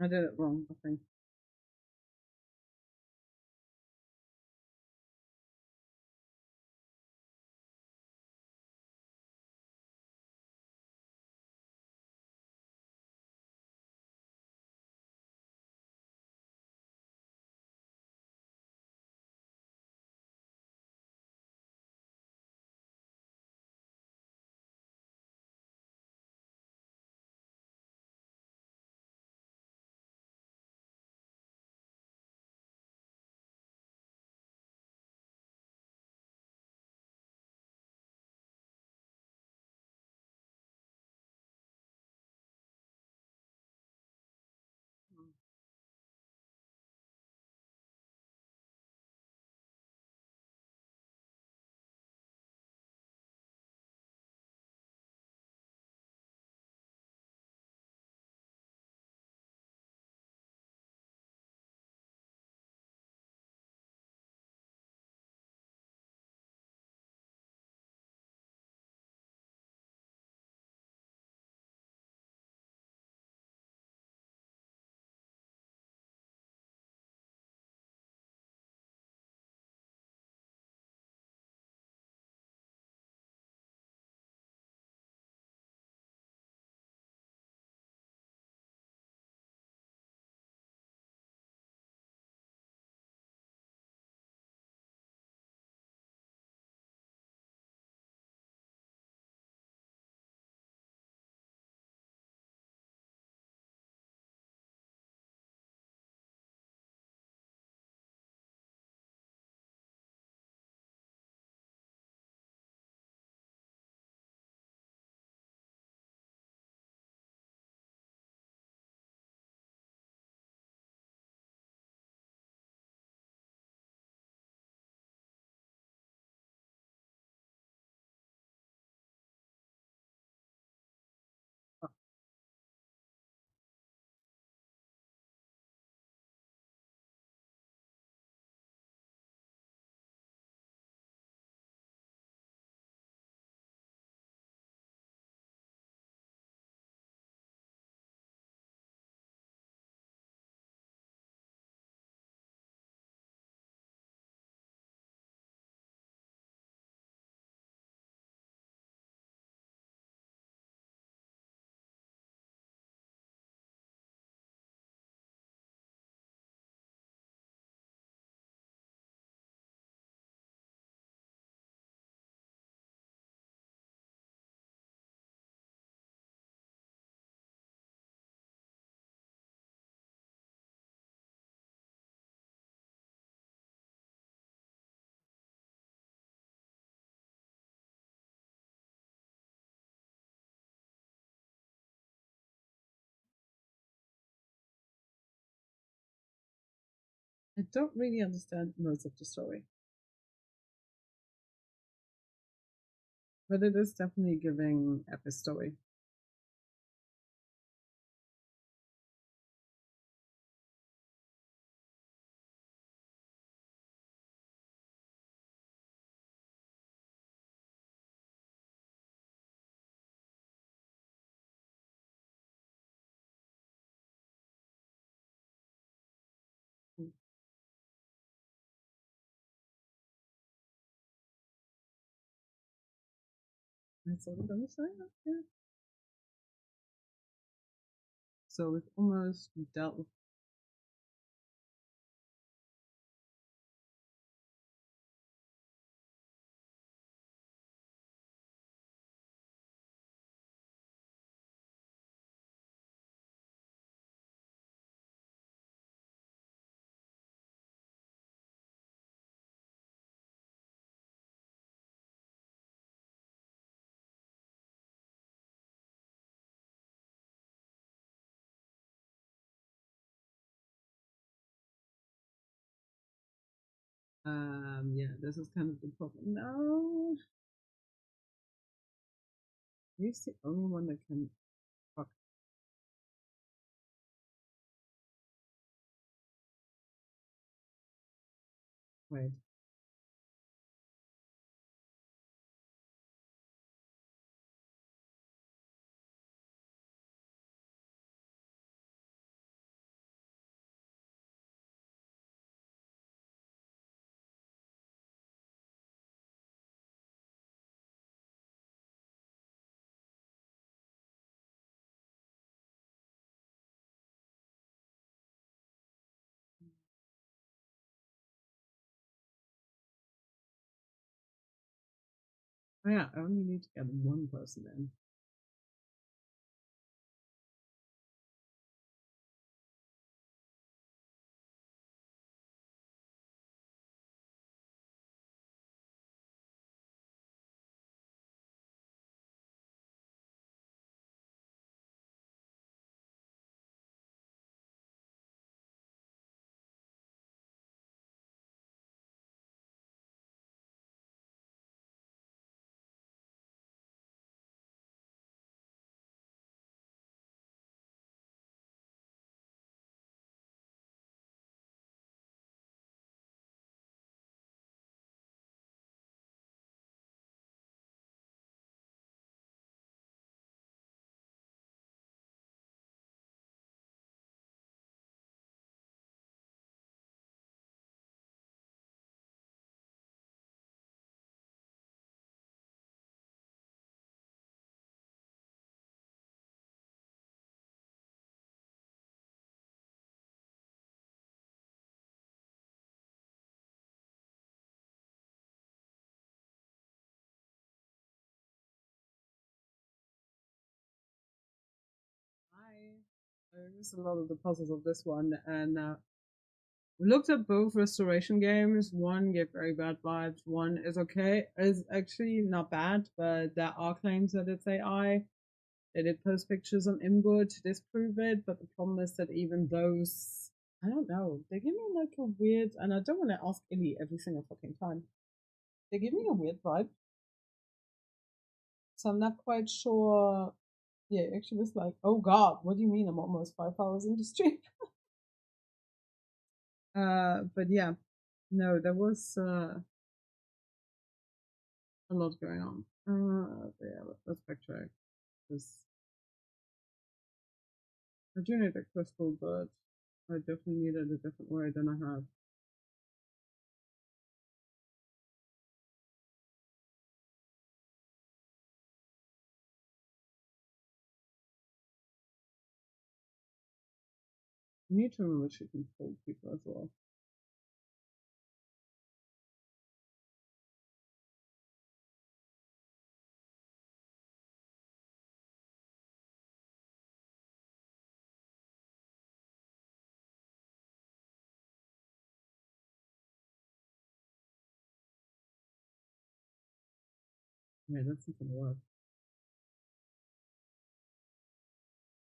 I did it wrong, I think. I don't really understand most of the story, but it is definitely giving epic story. That's all I'm gonna say. Yeah. So we've almost dealt with. Yeah, this is kind of the problem. No, he's the only one that can. Fuck. Wait. Oh, yeah, I only need to get one person in. I missed a lot of the puzzles of this one, and we looked at both restoration games. One gave very bad vibes. One is okay. Is actually not bad, but there are claims that it's AI. They did post pictures on Imgur to disprove it, but the problem is that even those, I don't know, they give me like a weird, and I don't want to ask Illy every single fucking time. They give me a weird vibe. So I'm not quite sure. Yeah, it actually was like, oh god, what do you mean I'm almost 5 hours into stream? But yeah, no, there was a lot going on. Yeah, let's backtrack. Because I do need a crystal, but I definitely need it a different way than I have. I need to remember she can hold people as well. Yeah, that's not gonna work.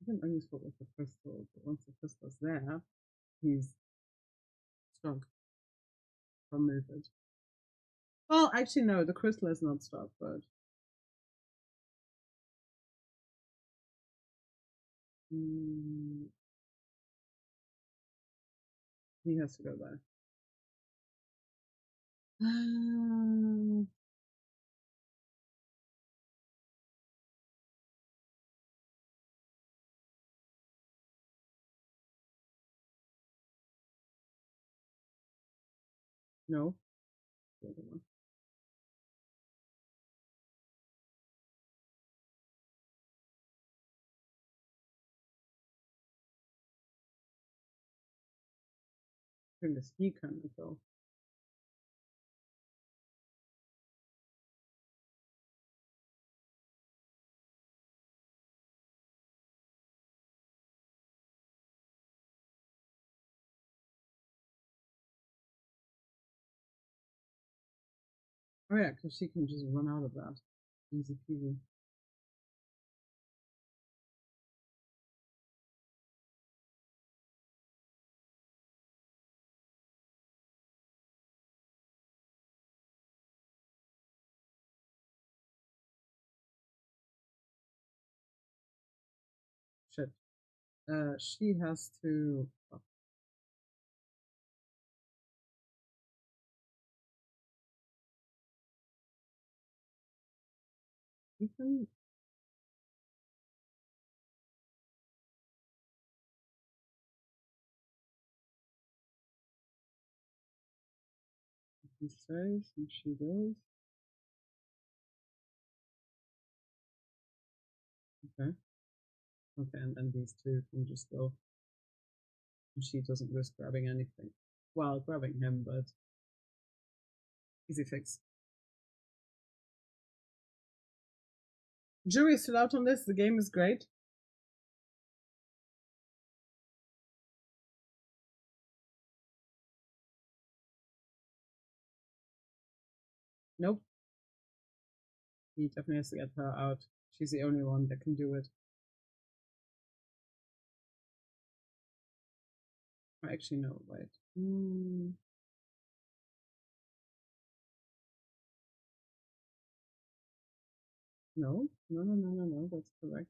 I can only swap with the crystal, but once the crystal's there, he's Stuck. I'll move it. Well, actually, no, the crystal is not stuck, but. Mm, he has to go there. No. The other one. I think the ski kind of go. Oh yeah, because she can just run out of that. Easy peasy. Shit. She has to. Oh, you can. He says, and she goes. Okay. Okay, and then these two can just go. And she doesn't risk grabbing anything. Well, grabbing him, but easy fix. Jury is still out on this. The game is great. Nope. He definitely has to get her out. She's the only one that can do it. Actually, no, wait. No, no, no, no, no, no, that's correct.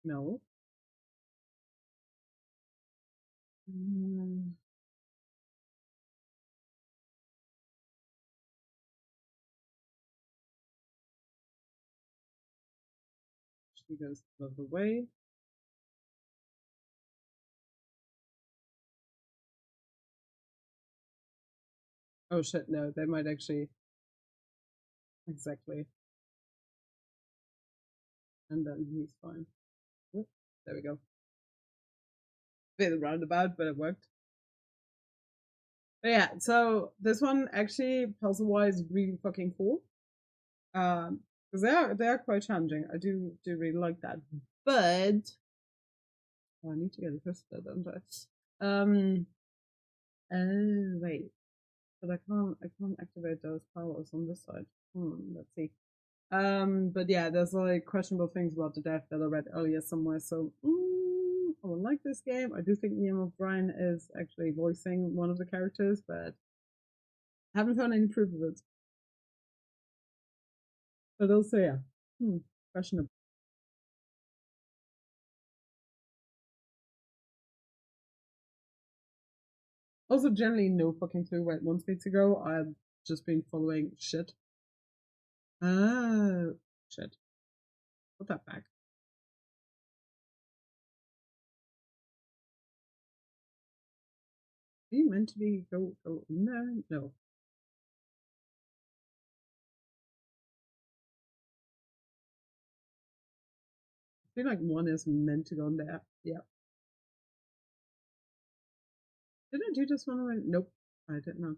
No. Mm, she goes out of the way. Oh shit, no, they might actually. Exactly. And then he's fine. Oop, there we go. Bit roundabout, but it worked. But yeah, so this one actually puzzle wise really fucking cool. Because they are quite challenging. I do really like that. But oh, I need to get a crystal, don't I? Oh wait, but I can't activate those powers on this side. Let's see. But yeah, there's like questionable things about the death that I read earlier somewhere. So I would like this game. I do think Liam O'Brien is actually voicing one of the characters, but I haven't found any proof of it. But also, yeah, questionable. Also, generally, no fucking clue where it wants me to go. I've just been following shit. Oh, shit. Put that back. Are you meant to be go in there? No. I feel like one is meant to go in there. Yeah. Did I do this one already? Nope. I did not.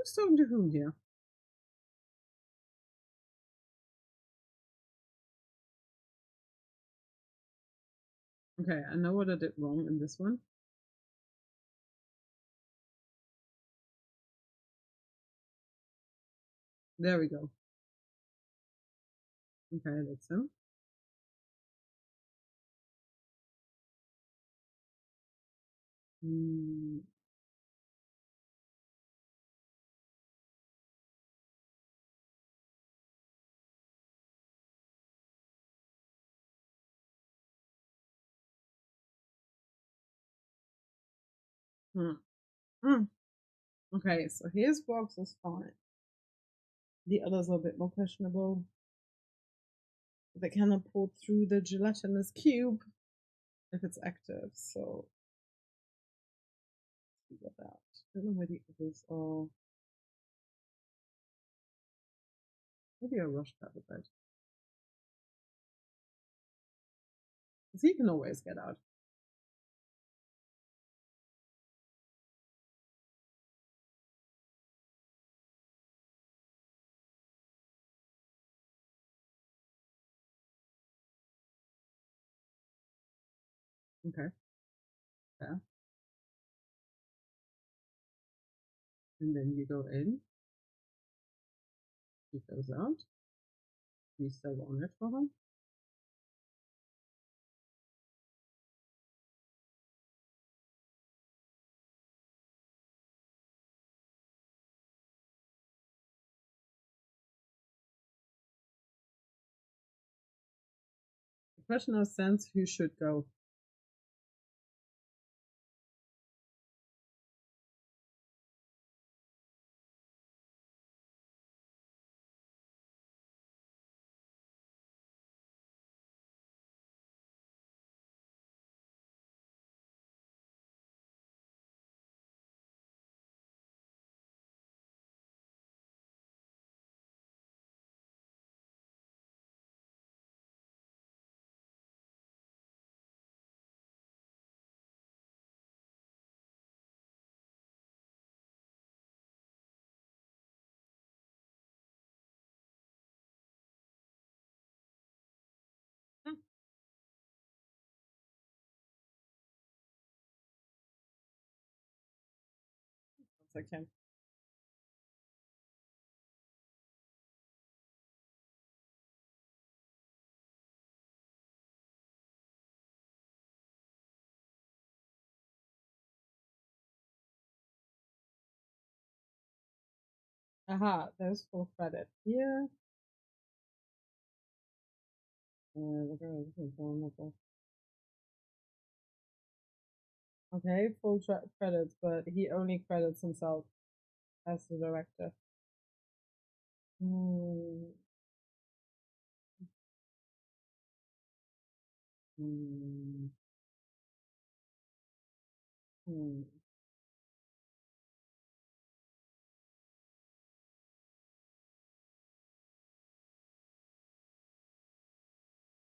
Who's talking to whom here? Okay, I know what I did wrong in this one. There we go. Okay, that's him. Mm, mm, mm. Okay, so his box is fine. The others are a bit more questionable. They cannot pull through the gelatinous cube if it's active, so let's see what that. I don't know where the others are. Maybe a rush that a bit. Because he can always get out. Okay. Yeah. And then you go in. He goes out. You still on it for him. The question of sense who should go. Hmm, that's okay. Aha, there's full credit here. Okay, full credits, but he only credits himself as the director. Hmm. Hmm. Hmm.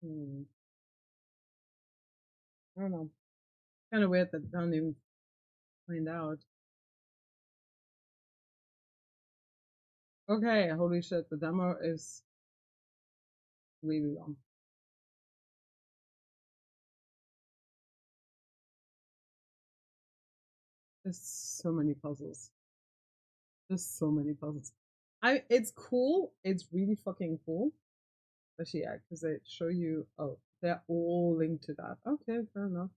Hmm. I don't know. Kind of weird that they don't even find out. Okay, holy shit, the demo is really long. There's so many puzzles. There's so many puzzles. It's cool. It's really fucking cool. Especially yeah, because they show you. Oh, they're all linked to that. Okay, fair enough.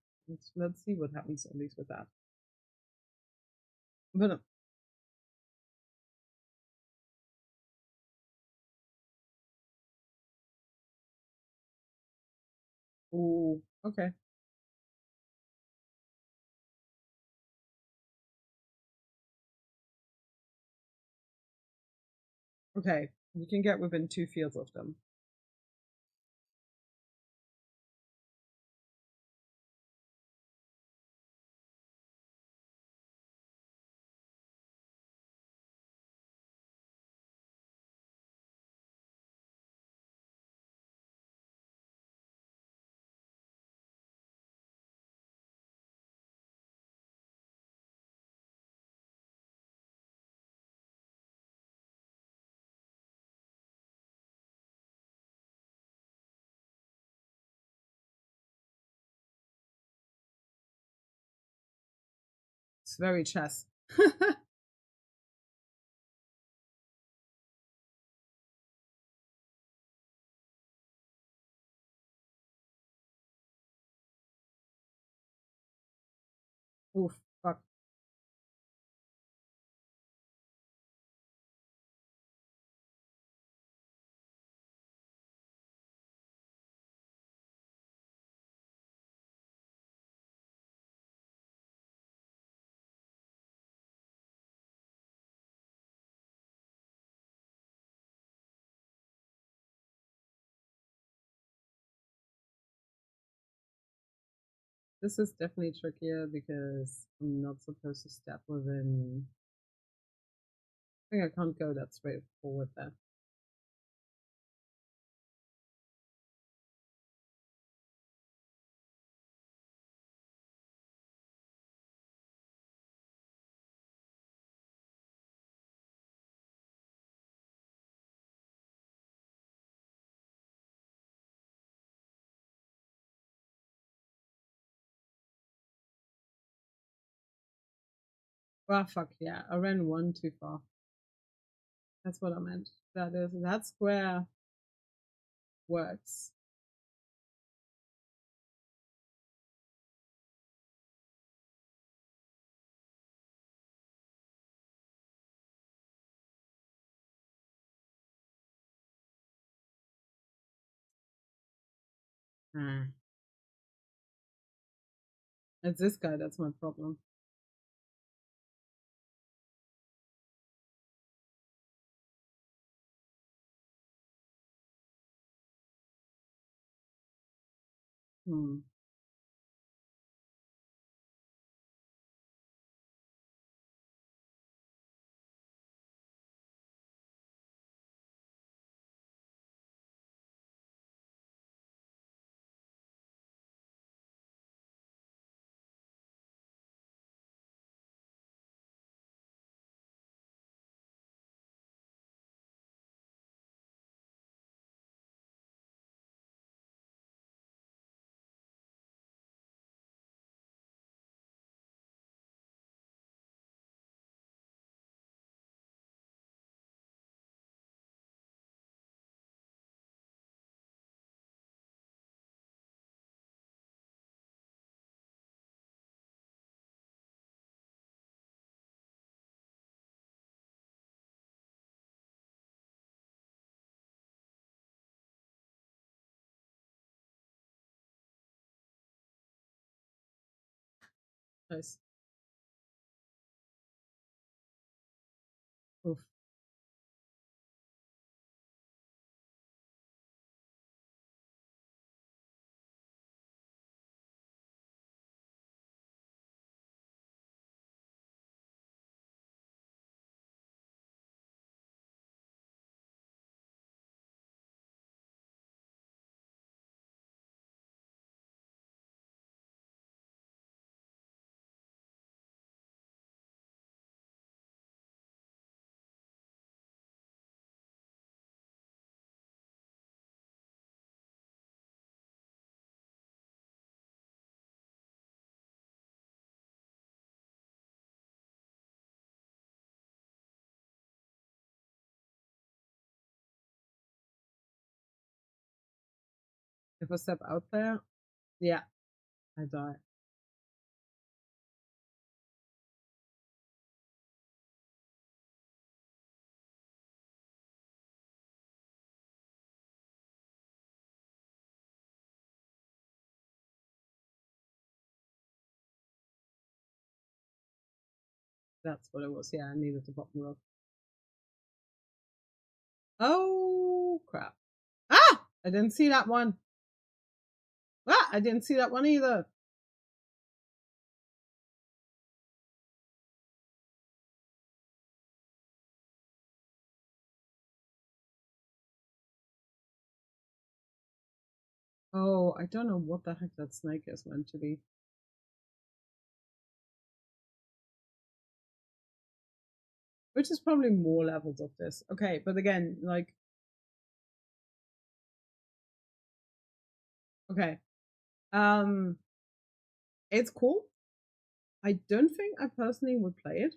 Let's see what happens at least with that. But oh, okay, okay. You can get within 2 fields of them. very chess. Oof, fuck. This is definitely trickier because I'm not supposed to step within. I think I can't go that straightforward there. Ah, fuck yeah. I ran one too far. That's what I meant. That square works. Ah. It's this guy that's my problem. Hmm. Nice. Oof. If I step out there, yeah, I die. That's what it was. Yeah, I needed the bottom row. Oh crap. Ah! I didn't see that one. Ah! I didn't see that one either. Oh, I don't know what the heck that snake is meant to be. Which is probably more levels of this. Okay, but again, like, okay. Um, it's cool. I don't think I personally would play it.